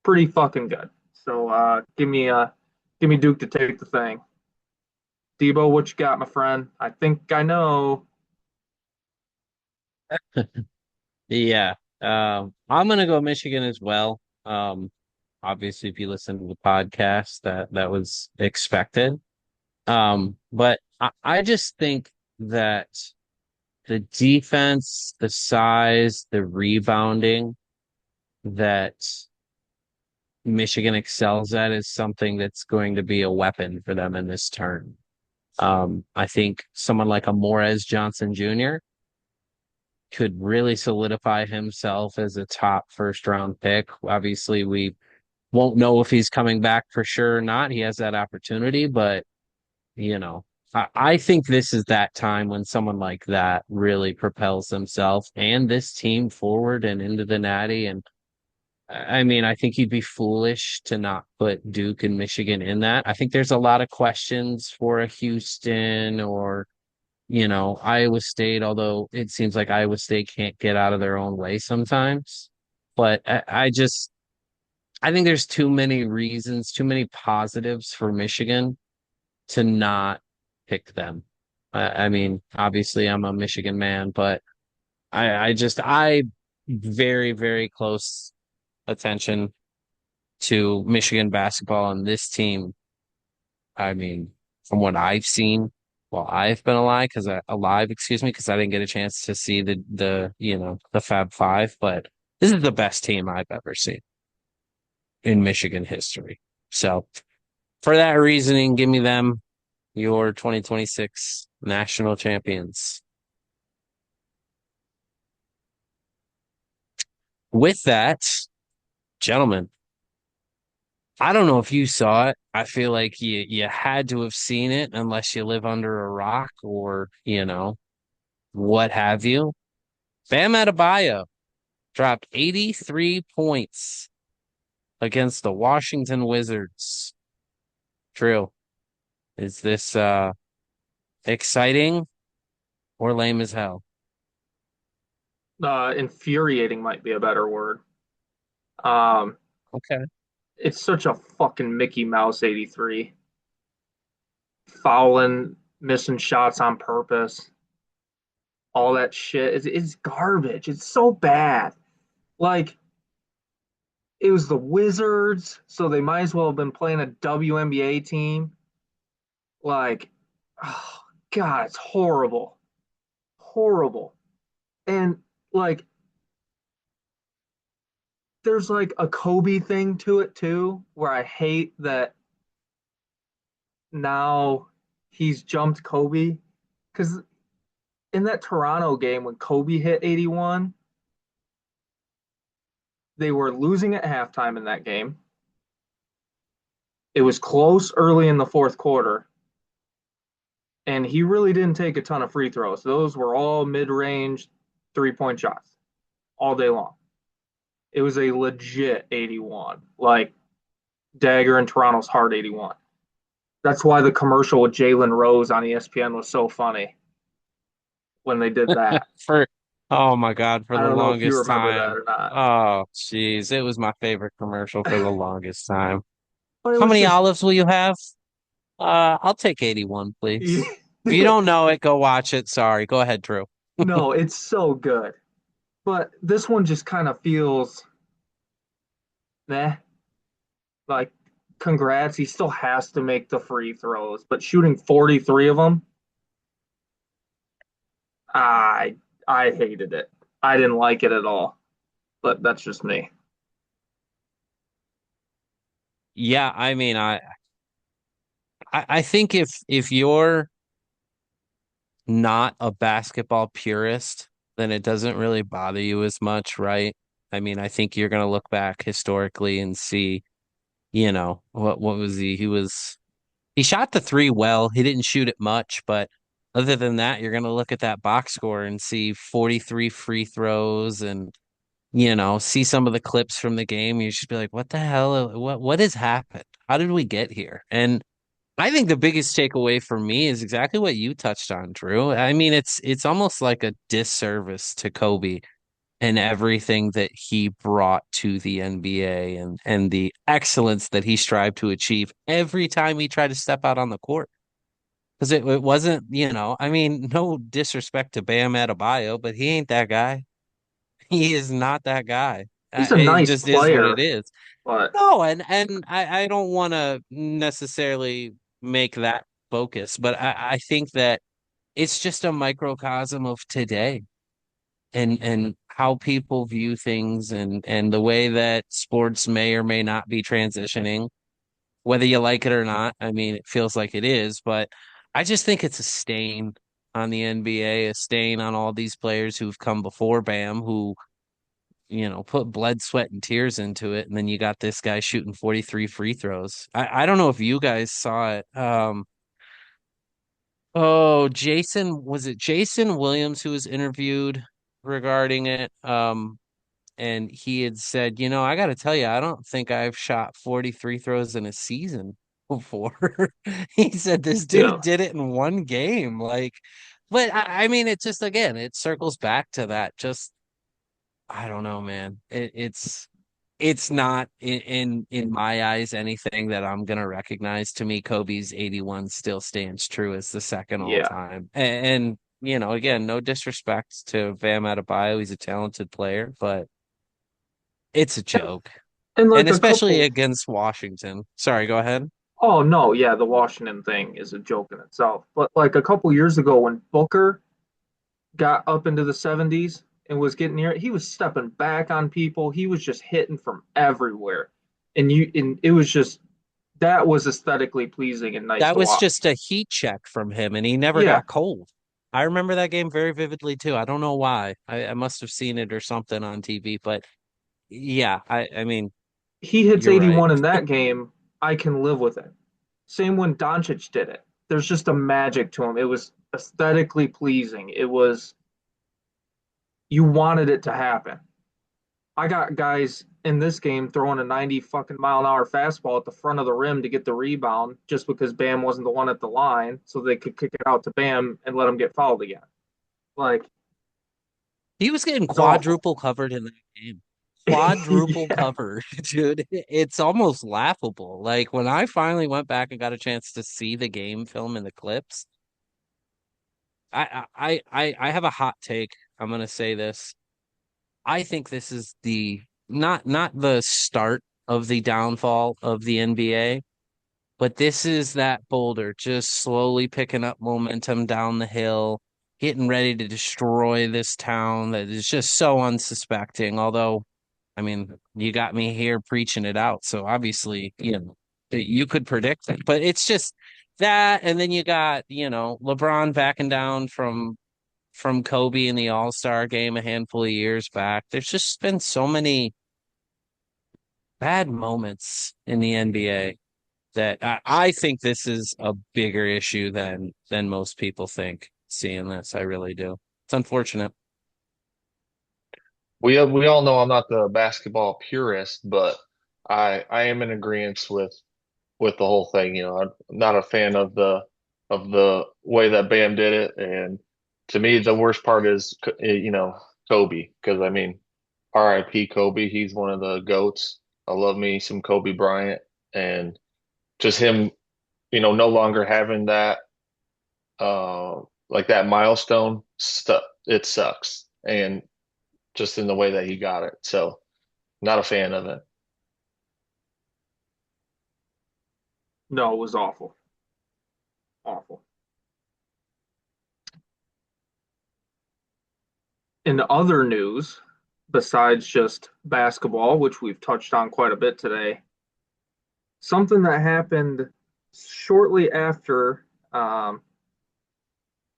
Pretty fucking good. So give me Duke to take the thing. Debo, what you got, my friend? I think I know.
Yeah. I'm gonna go Michigan as well. Obviously, if you listen to the podcast, that was expected. But I just think that the defense, the size, the rebounding that Michigan excels at is something that's going to be a weapon for them in this turn. I think someone like a Morez Johnson Jr. could really solidify himself as a top first round pick. Obviously, we won't know if he's coming back for sure or not. He has that opportunity, but you know, I think this is that time when someone like that really propels himself and this team forward and into the natty. And I mean, I think you'd be foolish to not put Duke and Michigan in that. I think there's a lot of questions for a Houston or, Iowa State, although it seems like Iowa State can't get out of their own way sometimes. But I think there's too many reasons, too many positives for Michigan to not pick them. I mean, obviously I'm a Michigan man, but I very, very close attention to Michigan basketball and this team. I mean, from what I've seen while I've been alive, excuse me, because I didn't get a chance to see the Fab Five, but this is the best team I've ever seen in Michigan history. So for that reasoning, give me them, your 2026 national champions. With that, gentlemen, I don't know if you saw it. I feel like you had to have seen it unless you live under a rock or, what have you. Bam Adebayo dropped 83 points against the Washington Wizards. True. Is this exciting or lame as hell?
Infuriating might be a better word. Um,
Okay.
it's such a fucking Mickey Mouse 83. Fouling, missing shots on purpose, all that shit. It's garbage. It's so bad. Like, it was the Wizards, so they might as well have been playing a WNBA team. Like, oh, God, it's horrible. Horrible. And like there's like a Kobe thing to it too, where I hate that now he's jumped Kobe. Because in that Toronto game when Kobe hit 81, they were losing at halftime in that game. It was close early in the fourth quarter, and he really didn't take a ton of free throws. Those were all mid-range 3-point shots all day long. It was a legit 81, like Dagger in Toronto's hard 81. That's why the commercial with Jalen Rose on ESPN was so funny when they did that.
For oh my God, for
I
the
don't know if you
longest
remember that
time.
or not,
Oh, jeez, it was my favorite commercial for the longest time.
but it
How
was
many
just
olives will you have? I'll take 81, please. If you
no,
don't know it, go watch it. Sorry. Go ahead, Drew.
it's so good. But this one just kind of feels, meh. Like, congrats, he still has to make the free throws, but shooting 43 of them, I I hated it. I didn't like it at all. But that's just me.
Yeah, I mean, I think if you're not a basketball purist, then it doesn't really bother you as much, right? I mean, I think you're gonna look back historically and see, what was he? He shot the three well. He didn't shoot it much, but other than that, you're gonna look at that box score and see 43 free throws and see some of the clips from the game. You should be like, what the hell? What has happened? How did we get here? And I think the biggest takeaway for me is exactly what you touched on, Drew. I mean, it's almost like a disservice to Kobe and everything that he brought to the NBA and the excellence that he strived to achieve every time he tried to step out on the court. Because it wasn't, I mean, no disrespect to Bam Adebayo, but he ain't that guy. He is not that guy.
He's a
It
nice
just is what it
player,
is.
but
No, and I don't want to necessarily make that focus, but I think that it's just a microcosm of today and how people view things and the way that sports may or may not be transitioning, whether you like it or not. I mean, it feels like it is, but I just think it's a stain on the NBA, a stain on all these players who've come before Bam, who put blood, sweat, and tears into it. And then you got this guy shooting 43 free throws. I don't know if you guys saw it. Was it Jason Williams who was interviewed regarding it? And he had said, I got to tell you, I don't think I've shot 43 throws in a season before. He said this dude
yeah.
did it in one game. But I mean, it just, again, it circles back to that. Just I don't know, man. It's not in my eyes anything that I'm gonna recognize. To me, Kobe's 81 still stands true as the second all
Yeah.
time. And again, no disrespect to Bam Adebayo, he's a talented player, but it's a
And,
joke.
and
And
like a
especially
couple,
against Washington. Sorry, go ahead.
oh no, yeah, the Washington thing is a joke in itself. But like a couple years ago when Booker got up into the 70s and was getting near it, he was stepping back on people. He was just hitting from everywhere. And it was just that was aesthetically pleasing and nice
That
to
was
watch.
just a heat check from him, and he never
Yeah,
got cold. I remember that game very vividly too. I don't know why. I must have seen it or something on TV, but yeah, I mean,
he hits
you're right.
81 in that game. I can live with it. Same when Doncic did it. There's just a magic to him. It was aesthetically pleasing. It was you wanted it to happen. I got guys in this game throwing a 90 fucking mile an hour fastball at the front of the rim to get the rebound just because Bam wasn't the one at the line, so they could kick it out to Bam and let him get fouled again. Like,
He was getting
it's awful.
quadruple covered in that game. Quadruple
Yeah.
covered, dude. It's almost laughable. Like when I finally went back and got a chance to see the game film and the clips, I have a hot take. I'm gonna say this. I think this is the not the start of the downfall of the NBA, but this is that boulder just slowly picking up momentum down the hill, getting ready to destroy this town that is just so unsuspecting. Although, I mean, you got me here preaching it out, so obviously, you could predict it, but it's just that, and then you got, LeBron backing down from Kobe in the All-Star game a handful of years back. There's just been so many bad moments in the NBA that I think this is a bigger issue than most people think. Seeing this, I really do. It's unfortunate.
We all know I'm not the basketball purist, but I am in agreement with the whole thing. I'm not a fan of the way that Bam did it, and to me, the worst part is Kobe, because I mean, R.I.P. Kobe. He's one of the goats. I love me some Kobe Bryant, and just him, no longer having that like that milestone stuff. It sucks, and just in the way that he got it. So, not a fan of it.
No, it was awful. Awful. In other news, besides just basketball, which we've touched on quite a bit today, something that happened shortly after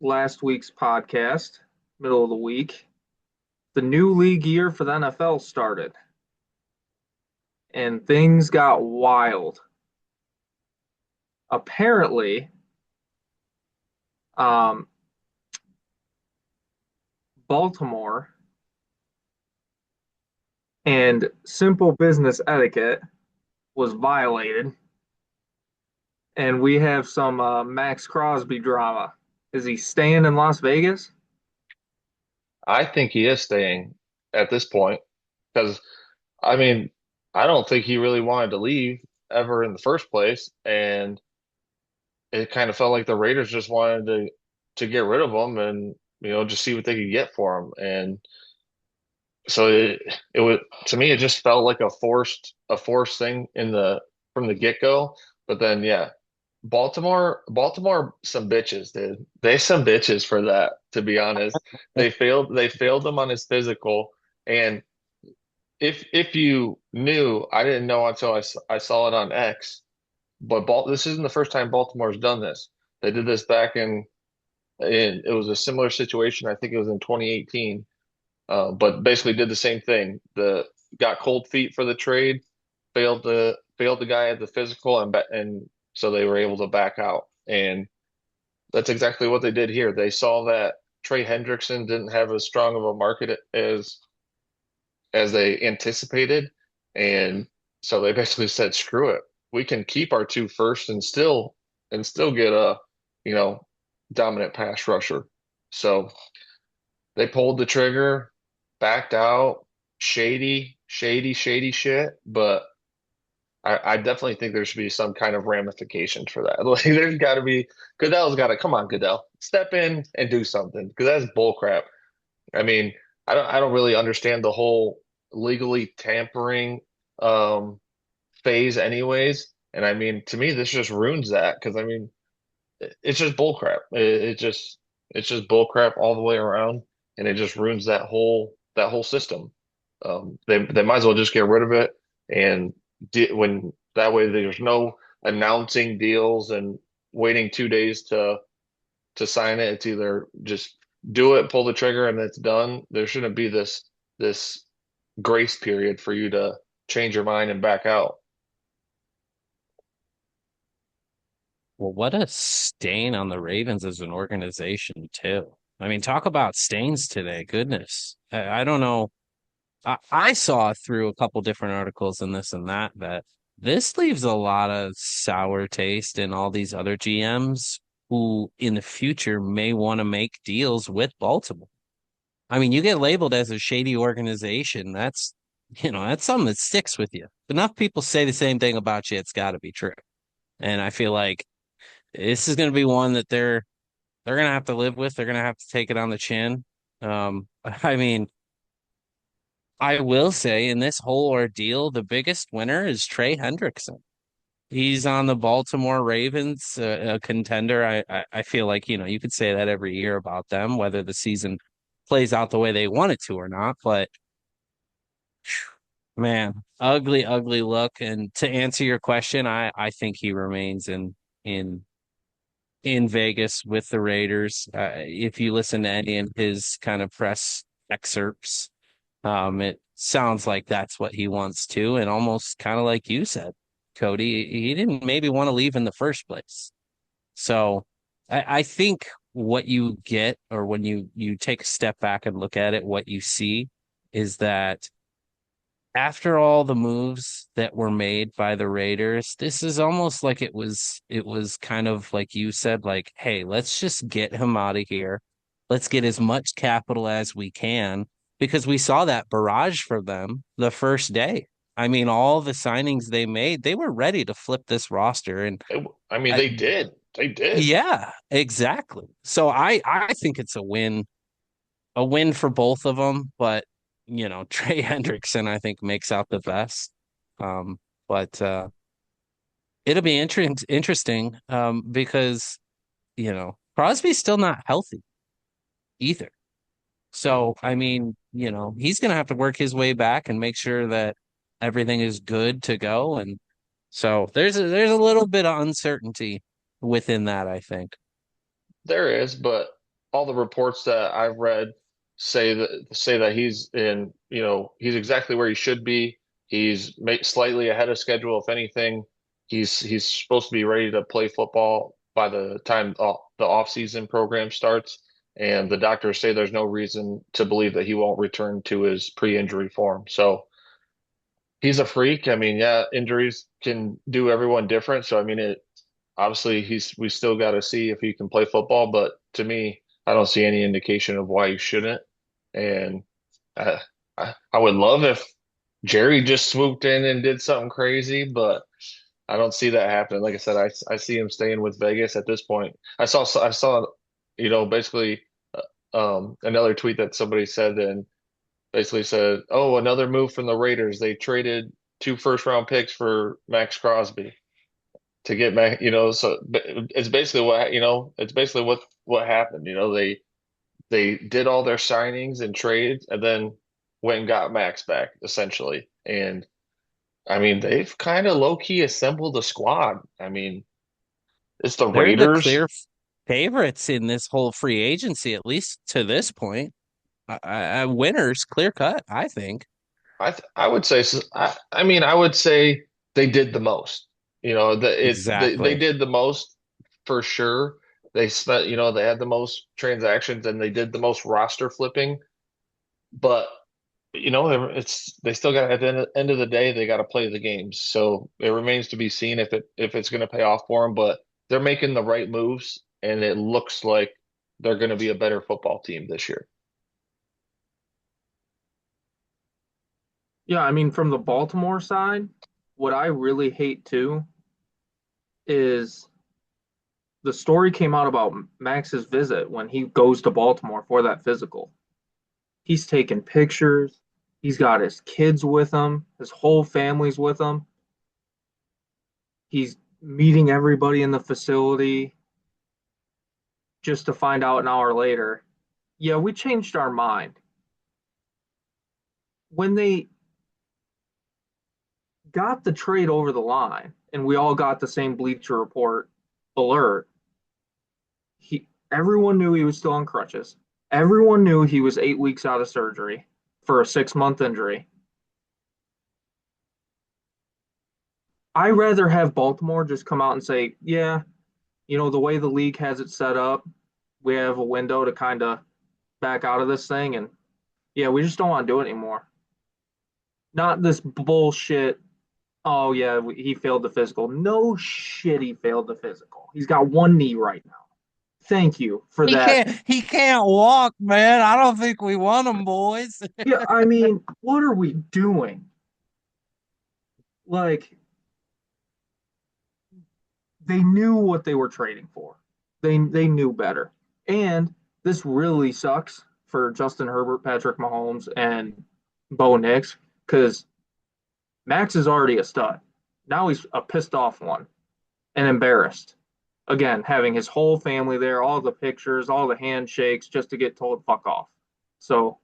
last week's podcast, middle of the week, the new league year for the NFL started, and things got wild. Apparently, Baltimore and simple business etiquette was violated, and we have some Max Crosby drama. Is he staying in Las Vegas?
I think he is staying at this point because, I mean, I don't think he really wanted to leave ever in the first place, and it kind of felt like the Raiders just wanted to get rid of him and just see what they could get for him. And so it was, to me, it just felt like a forced thing from the get-go. But then yeah, Baltimore some bitches, dude. They some bitches for that, to be honest. They failed him on his physical. And if you knew, I didn't know until I saw it on X, but this isn't the first time Baltimore's done this. They did this back in it was a similar situation. I think it was in 2018, but basically did the same thing. The got cold feet for the trade, failed the guy at the physical, and so they were able to back out. And that's exactly what they did here. They saw that Trey Hendrickson didn't have as strong of a market as they anticipated, and so they basically said, "Screw it, we can keep our two first and still get a you know dominant pass rusher." So they pulled the trigger, backed out, shady shit. But I definitely think there should be some kind of ramifications for that. Like there's got to be Goodell's got to come on, Goodell, step in and do something because that's bullcrap. I mean, I don't really understand the whole legally tampering um phase anyways. And I mean, to me, this just ruins that because I mean, it's just bullcrap. It's just bullcrap all the way around, and it just ruins that whole system. They might as well just get rid of it, and when that way there's no announcing deals and waiting 2 days to sign it. It's either just do it, pull the trigger, and it's done. There shouldn't be this grace period for you to change your mind and back out.
Well, what a stain on the Ravens as an organization, too. I mean, talk about stains today. Goodness. I don't know. I saw through a couple different articles and this and that this leaves a lot of sour taste in all these other GMs who in the future may want to make deals with Baltimore. I mean, you get labeled as a shady organization. That's something that sticks with you. Enough people say the same thing about you, it's got to be true. And I feel like this is going to be one that they're going to have to live with. They're going to have to take it on the chin. I mean, I will say in this whole ordeal, the biggest winner is Trey Hendrickson. He's on the Baltimore Ravens, a contender. I feel like, you could say that every year about them, whether the season plays out the way they want it to or not. But man, ugly, ugly look. And to answer your question, I think he remains in in Vegas with the Raiders. If you listen to any of his kind of press excerpts, it sounds like that's what he wants to, and almost kind of like you said, Cody, he didn't maybe want to leave in the first place. So I think what you get, or when you take a step back and look at it, what you see is that after all the moves that were made by the Raiders, this is almost like it was kind of like you said, like, hey, let's just get him out of here. Let's get as much capital as we can because we saw that barrage for them the first day. I mean, all the signings they made, they were ready to flip this roster. And
I mean,
I,
they did. They did.
yeah, exactly. So I think it's a win for both of them, but Trey Hendrickson I think makes out the best. But it'll be interesting because Crosby's still not healthy either. So I mean, he's gonna have to work his way back and make sure that everything is good to go. And so there's a little bit of uncertainty within that, I think.
There is, but all the reports that I've read say that he's he's exactly where he should be. He's slightly ahead of schedule, if anything. He's supposed to be ready to play football by the time the off-season program starts, and the doctors say there's no reason to believe that he won't return to his pre-injury form. So he's a freak. I mean, yeah, injuries can do everyone different. So I mean, obviously we still got to see if he can play football, but to me, I don't see any indication of why he shouldn't. And I, I would love if Jerry just swooped in and did something crazy, but I don't see that happening. Like I said, I see him staying with Vegas at this point. I saw basically another tweet that somebody said and basically said, "Oh, another move from the Raiders. They traded 2 first-round picks for Max Crosby." To get back, so it's basically what happened. They did all their signings and trades and then went and got Max back essentially. And I mean, they've kind of low key assembled a squad. I mean, it's the
They're the
Raiders.
clear favorites in this whole free agency, at least to this point. Winners, clear cut, I think.
I would say I mean I would say they did the most. They
Exactly.
did the most for sure. They spent they had the most transactions and they did the most roster flipping. But it's they still got at the end of the day they got to play the games. So it remains to be seen if it's going to pay off for them. But they're making the right moves, and it looks like they're going to be a better football team this year.
Yeah, I mean, from the Baltimore side, what I really hate too is the story came out about Max's visit when he goes to Baltimore for that physical. He's taking pictures. He's got his kids with him. His whole family's with him. He's meeting everybody in the facility just to find out an hour later, yeah, we changed our mind. When they got the trade over the line and we all got the same Bleacher Report alert, everyone knew he was still on crutches. Everyone knew he was 8 weeks out of surgery for a 6 month injury. I rather have Baltimore just come out and say, yeah, the way the league has it set up, we have a window to kind of back out of this thing. And yeah, we just don't want to do it anymore. Not this bullshit. Oh, yeah, he failed the physical. No shit, he failed the physical. He's got one knee right now. Thank you for
He
that.
can't he can't walk, man. I don't think we want him, boys.
Yeah, I mean, what are we doing? Like, they knew what they were trading for. They knew better. And this really sucks for Justin Herbert, Patrick Mahomes, and Bo Nix, because Max is already a stud. Now he's a pissed off one and embarrassed. Again, having his whole family there, all the pictures, all the handshakes, just to get told fuck off. So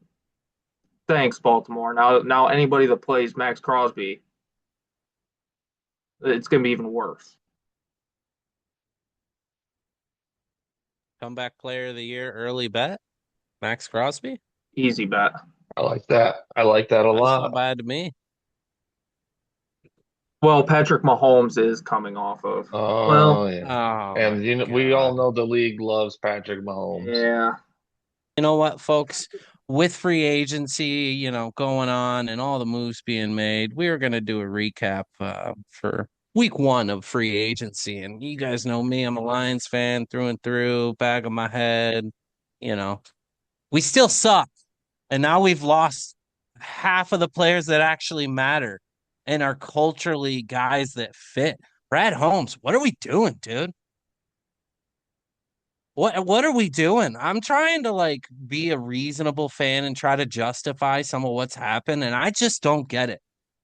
thanks, Baltimore. Now anybody that plays Max Crosby, it's gonna be even worse.
Comeback player of the year, early bet, Max Crosby.
Easy bet.
I like that. I like that a
That's not
lot.
bad to me.
Well, Patrick Mahomes is coming off of.
Oh
Well,
yeah.
Oh my
And we all
God.
know the league loves Patrick Mahomes.
yeah.
You know what, folks? With free agency, going on and all the moves being made, we are going to do a recap for week one of free agency. And you guys know me, I'm a Lions fan through and through, bag of my head. You know, we still suck. And now we've lost half of the players that actually matter and are culturally guys that fit. Brad Holmes, what are we doing, dude? What are we doing? I'm trying to like be a reasonable fan and try to justify some of what's happened, and I just don't get it.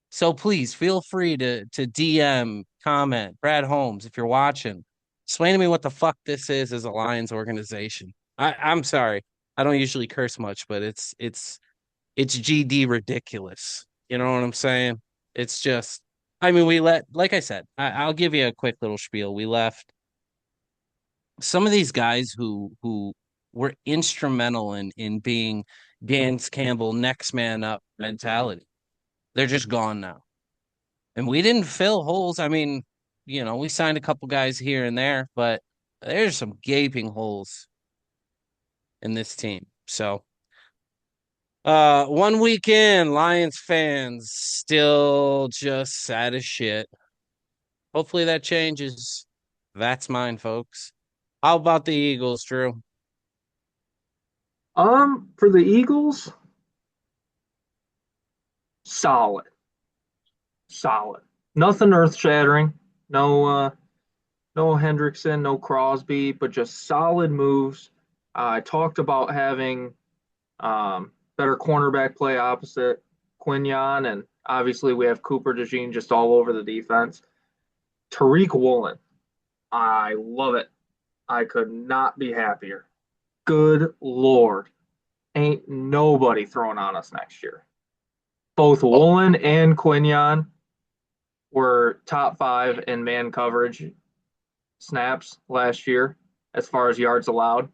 So please feel free to DM, comment, Brad Holmes, if you're watching. Explain to me what the fuck this is as a Lions organization. I'm sorry. I don't usually curse much, but it's GD ridiculous. You know what I'm saying? It's just I mean, like I said, I'll give you a quick little spiel. We left some of these guys who were instrumental in being Dan Campbell next man up mentality. They're just gone now. And we didn't fill holes. I mean, we signed a couple guys here and there, but there's some gaping holes in this team. So, one weekend, Lions fans still just sad as shit. Hopefully that changes. That's mine, folks. How about the Eagles, Drew?
For the Eagles, solid, solid. Nothing earth shattering. No Hendrickson, no Crosby, but just solid moves. I talked about having better cornerback play opposite Quinion, and obviously we have Cooper DeJean just all over the defense. Tariq Woolen, I love it. I could not be happier. Good Lord. Ain't nobody throwing on us next year. Both
Oh,
Woolen and Quinion were top five in man coverage snaps last year as far as yards allowed.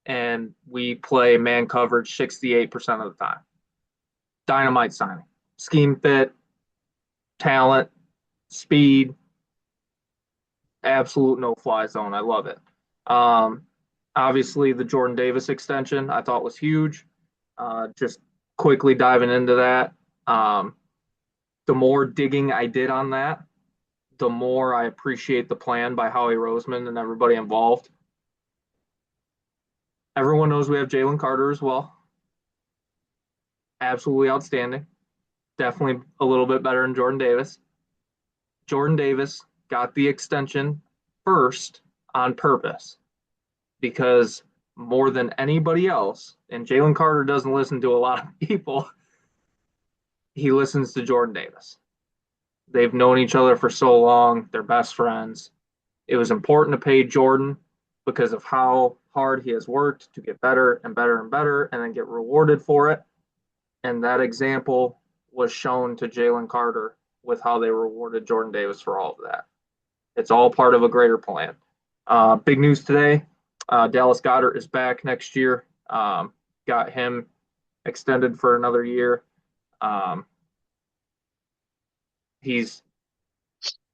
And we play man coverage 68% of the time. Dynamite signing. Scheme fit, talent, speed, absolute no fly zone. I love it. Um, Obviously, the Jordan Davis extension I thought was huge. Just quickly diving into that. The more digging I did on that, the more I appreciate the plan by Howie Roseman and everybody involved. Everyone knows we have Jalen Carter as well. Absolutely outstanding. Definitely a little bit better than Jordan Davis. Jordan Davis got the extension first on purpose because more than anybody else, and Jalen Carter doesn't listen to a lot of people, he listens to Jordan Davis. They've known each other for so long, they're best friends. It was important to pay Jordan because of how hard he has worked to get better and better and better and then get rewarded for it. And that example was shown to Jalen Carter with how they rewarded Jordan Davis for all of that. It's all part of a greater plan. Big news today. Dallas Goedert is back next year. Got him extended for another year. Um, he's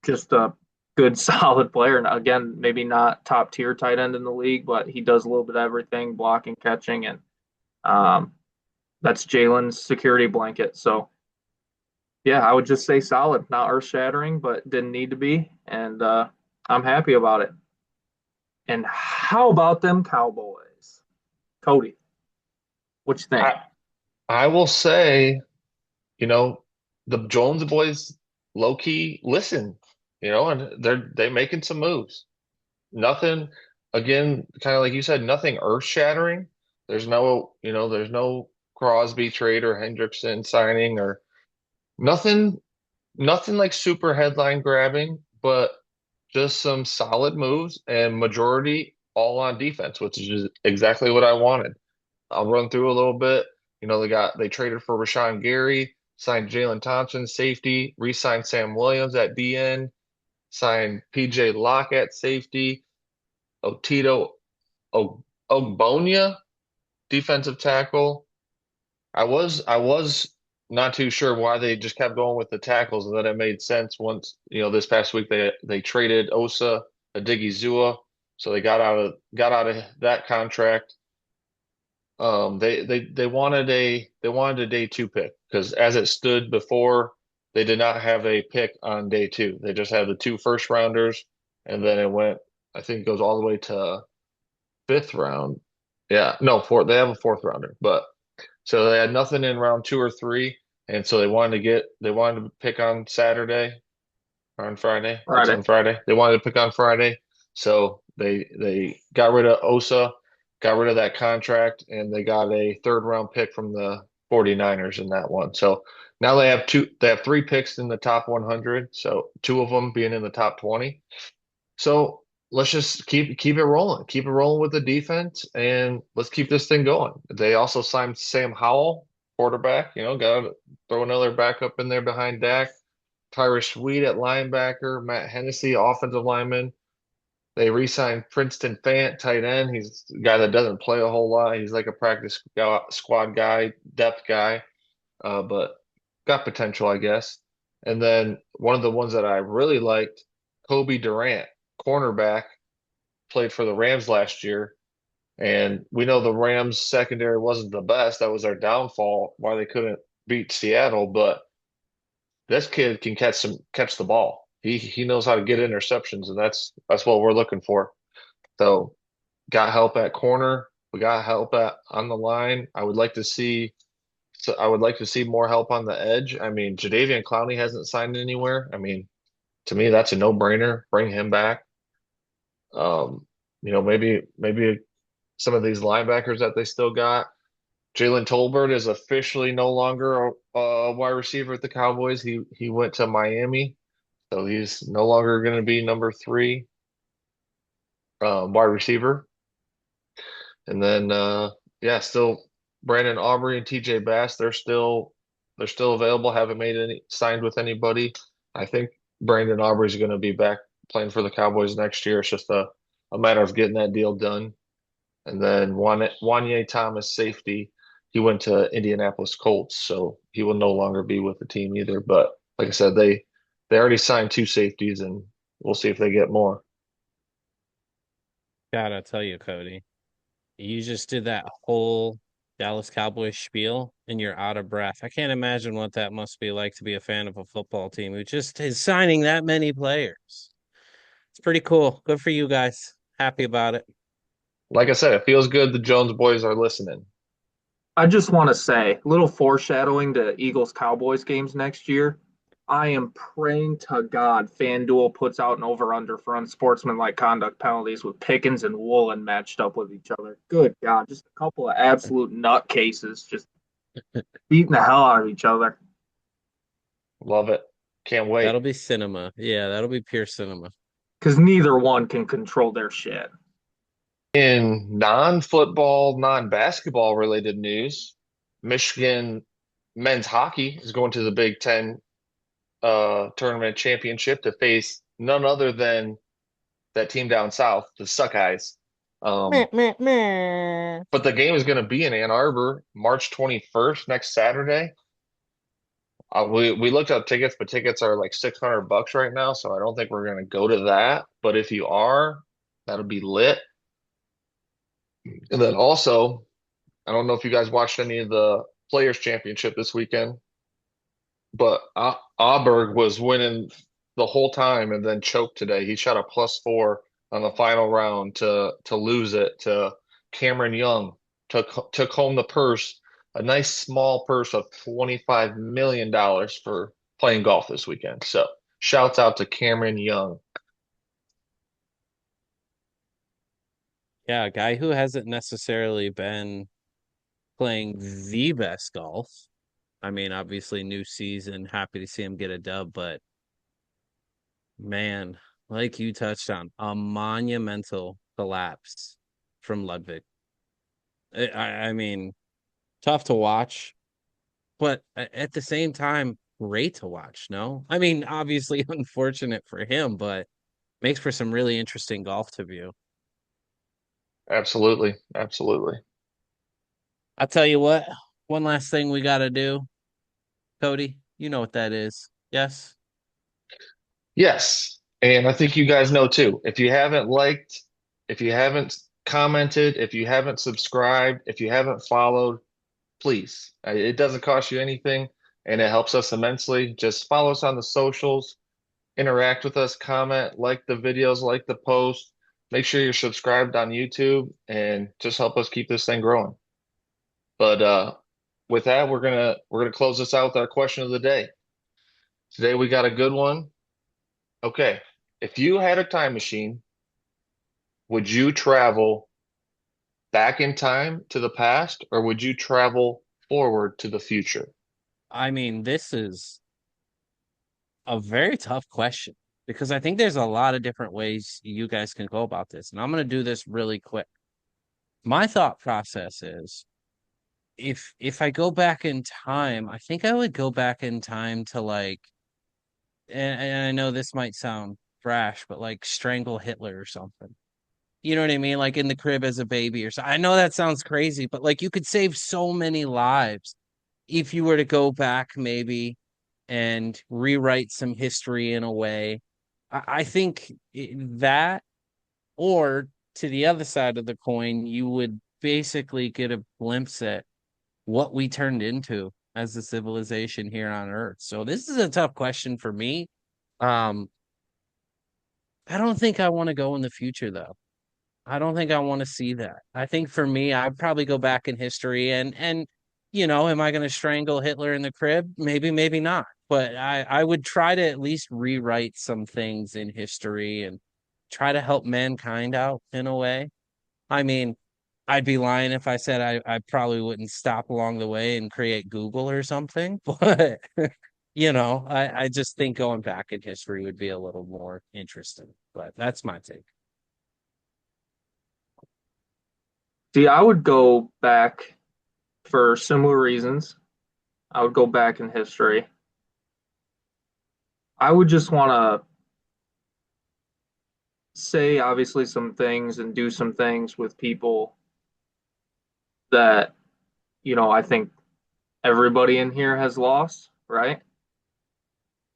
just a good, solid player. And again, maybe not top tier tight end in the league, but he does a little bit of everything, blocking, catching, and um, that's Jalen's security blanket. So, yeah, I would just say solid, not earth shattering, but didn't need to be. And I'm happy about it. And how about them Cowboys? Cody, what you think?
I I will say, you know, the Jones boys low key listen, and they making some moves. Nothing, again, kind of like you said, nothing earth shattering. There's no Crosby trade or Hendrickson signing or nothing, nothing like super headline grabbing, but just some solid moves and majority all on defense, which is just exactly what I wanted. I'll run through a little bit. They traded for Rashawn Gary, signed Jalen Thompson, safety, re-signed Sam Williams at DN, signed PJ Locke at safety, Otito Ogbonia, defensive tackle. I was not too sure why they just kept going with the tackles, and then it made sense once, this past week they traded Osa Odigizua, so they got out of that contract. They wanted a day two pick because as it stood before, they did not have a pick on day two. They just had the two first rounders, and then it went. I think it goes all the way to fifth round. Yeah, no, fourth. They have a fourth rounder, but so they had nothing in round two or three, and so they wanted to pick on Saturday or on Friday. It's
Friday.
on Friday. They wanted to pick on Friday, so they got rid of Osa, got rid of that contract, and they got a third round pick from the 49ers in that one. So now they have three picks in the top 100, so two of them being in the top 20. So let's just keep it rolling. Keep it rolling with the defense, and let's keep this thing going. They also signed Sam Howell, quarterback. Got to throw another backup in there behind Dak. Tyrus Sweet at linebacker. Matt Hennessy, offensive lineman. They re-signed Princeton Fant, tight end. He's a guy that doesn't play a whole lot. He's like a practice squad guy, depth guy, but got potential, I guess. And then one of the ones that I really liked, Kobe Durant, cornerback, played for the Rams last year. And we know the Rams secondary wasn't the best. That was our downfall, why they couldn't beat Seattle. But this kid can catch the ball. He knows how to get interceptions, and that's what we're looking for. So got help at corner. We got help at on the line. I would like to see more help on the edge. I mean, Jadeveon Clowney hasn't signed anywhere. I mean, to me, that's a no-brainer. Bring him back. Maybe some of these linebackers that they still got. Jalen Tolbert is officially no longer a wide receiver at the Cowboys. He went to Miami, so he's no longer going to be number three wide receiver. And then yeah, still Brandon Aubrey and TJ Bass. They're still available. Haven't made any signed with anybody. I think Brandon Aubrey's going to be back playing for the Cowboys next year. It's just a matter of getting that deal done. And then Wanye Thomas, safety, he went to Indianapolis Colts, so he will no longer be with the team either. But like I said, they already signed two safeties, and we'll see if they get more.
Gotta tell you, Cody, you just did that whole Dallas Cowboys spiel and you're out of breath. I can't imagine what that must be like to be a fan of a football team who just is signing that many players. It's pretty cool. Good for you guys. Happy about it.
Like I said, it feels good the Jones boys are listening.
I just want to say, a little foreshadowing to Eagles Cowboys games next year. I am praying to God FanDuel puts out an over-under for unsportsmanlike conduct penalties with Pickens and Woolen matched up with each other. Good God, just a couple of absolute nutcases just beating the hell out of each other.
Love it. Can't wait.
That'll be cinema. Yeah, that'll be pure cinema.
Because neither one can control their shit.
In non-football, non-basketball related news, Michigan men's hockey is going to the Big Ten tournament championship to face none other than that team down south, the Suckeyes.
Meh,
Um,
meh, meh.
but the game is going to be in Ann Arbor, March 21st, next Saturday. We looked up tickets, but tickets are like $600 right now, so I don't think we're going to go to that. But if you are, that'll be lit. And then also, I don't know if you guys watched any of the Players Championship this weekend, but Auberg was winning the whole time and then choked today. He shot a +4 on the final round to lose it to Cameron Young. Took home the purse, a nice small purse of $25 million for playing golf this weekend. So shouts out to Cameron Young.
Yeah, a guy who hasn't necessarily been playing the best golf. I mean, obviously, new season. Happy to see him get a dub, but man, like you touched on, a monumental collapse from Ludwig. I mean, tough to watch, but at the same time, great to watch. No, I mean, obviously, unfortunate for him, but makes for some really interesting golf to view.
Absolutely. Absolutely.
I'll tell you what, one last thing we got to do, Cody. You know what that is. Yes.
Yes. And I think you guys know too. If you haven't liked, if you haven't commented, if you haven't subscribed, if you haven't followed, please. It doesn't cost you anything and it helps us immensely. Just follow us on the socials, interact with us, comment, like the videos, like the post. Make sure you're subscribed on YouTube and just help us keep this thing growing. But with that, we're gonna close this out with our question of the day. Today we got a good one. Okay, if you had a time machine, would you travel back in time to the past or would you travel forward to the future?
I mean, this is a very tough question because I think there's a lot of different ways you guys can go about this. And I'm going to do this really quick. My thought process is if I go back in time, I think I would go back in time to like and I know this might sound brash, but like strangle Hitler or something. You know what I mean? Like in the crib as a baby or so. I know that sounds crazy, but like you could save so many lives if you were to go back maybe and rewrite some history in a way. I think that, or to the other side of the coin, you would basically get a glimpse at what we turned into as a civilization here on Earth. So this is a tough question for me. Um, I don't think I want to go in the future though. I don't think I want to see that. I think for me, I'd probably go back in history and am I going to strangle Hitler in the crib? Maybe, maybe not. But I would try to at least rewrite some things in history and try to help mankind out in a way. I mean, I'd be lying if I said I probably wouldn't stop along the way and create Google or something. But I just think going back in history would be a little more interesting. But that's my take.
See, I would go back for similar reasons. I would go back in history. I would just want to say, obviously, some things and do some things with people that, I think everybody in here has lost, right?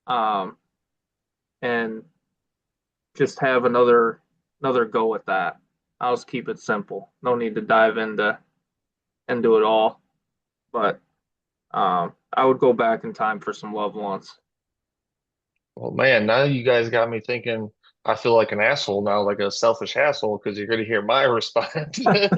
Um, and just have another go at that. I'll just keep it simple. No need to dive into it all. But I would go back in time for some loved ones.
Well, man, now you guys got me thinking I feel like an asshole now, like a selfish asshole, because you're going to hear my response.
Let's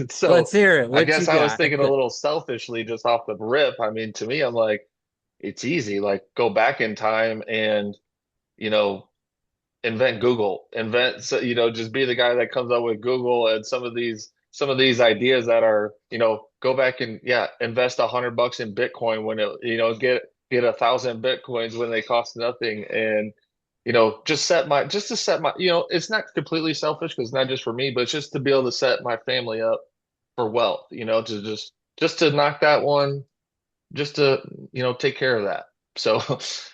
So
hear it.
I
What you
guess I was
got?
thinking a little selfishly just off the rip. I mean, to me, I'm like, it's easy. Like, go back in time and, you know, invent Google, just be the guy that comes up with Google and some of these ideas that are, go back and yeah, invest $100 in Bitcoin when get 1,000 Bitcoins when they cost nothing, and just to set my, it's not completely selfish because it's not just for me, but it's just to be able to set my family up for wealth, to just to knock that one, just to take care of that. So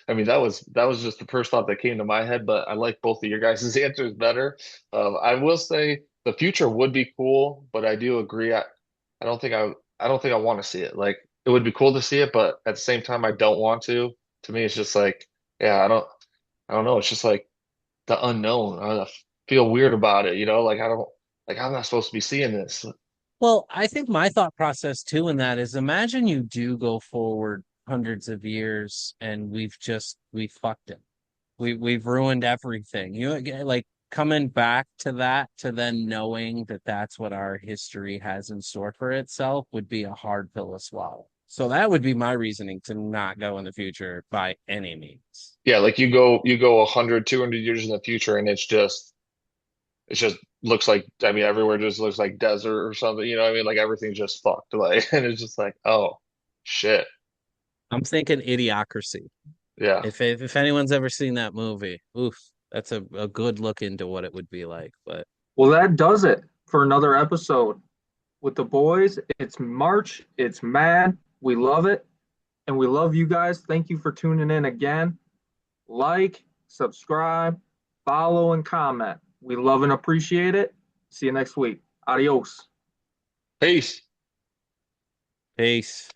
I mean that was just the first thought that came to my head, but I like both of your guys' answers better. I will say the future would be cool, but I do agree. I don't think I don't think I want to see it. Like, it would be cool to see it, but at the same time I don't want to. To me, it's just like, yeah, I don't know. It's just like the unknown. I feel weird about it, like I don't, like I'm not supposed to be seeing this.
Well, I think my thought process too in that is imagine you do go forward hundreds of years and we fucked it. We've ruined everything. Like coming back to that to then knowing that that's what our history has in store for itself would be a hard pill to swallow. So that would be my reasoning to not go in the future by any means.
Yeah, like you go 100, 200 years in the future and it's just It just looks like, I mean, everywhere just looks like desert or something. You know what I mean? Like everything's just fucked. Like, and it's just like, oh shit.
I'm thinking Idiocracy.
Yeah.
If anyone's ever seen that movie, oof, that's a good look into what it would be like. But
Well, that does it for another episode with the boys. It's March. It's mad. We love it. And we love you guys. Thank you for tuning in again. Like, subscribe, follow, and comment. We love and appreciate it. See you next week. Adios.
Peace.
peace.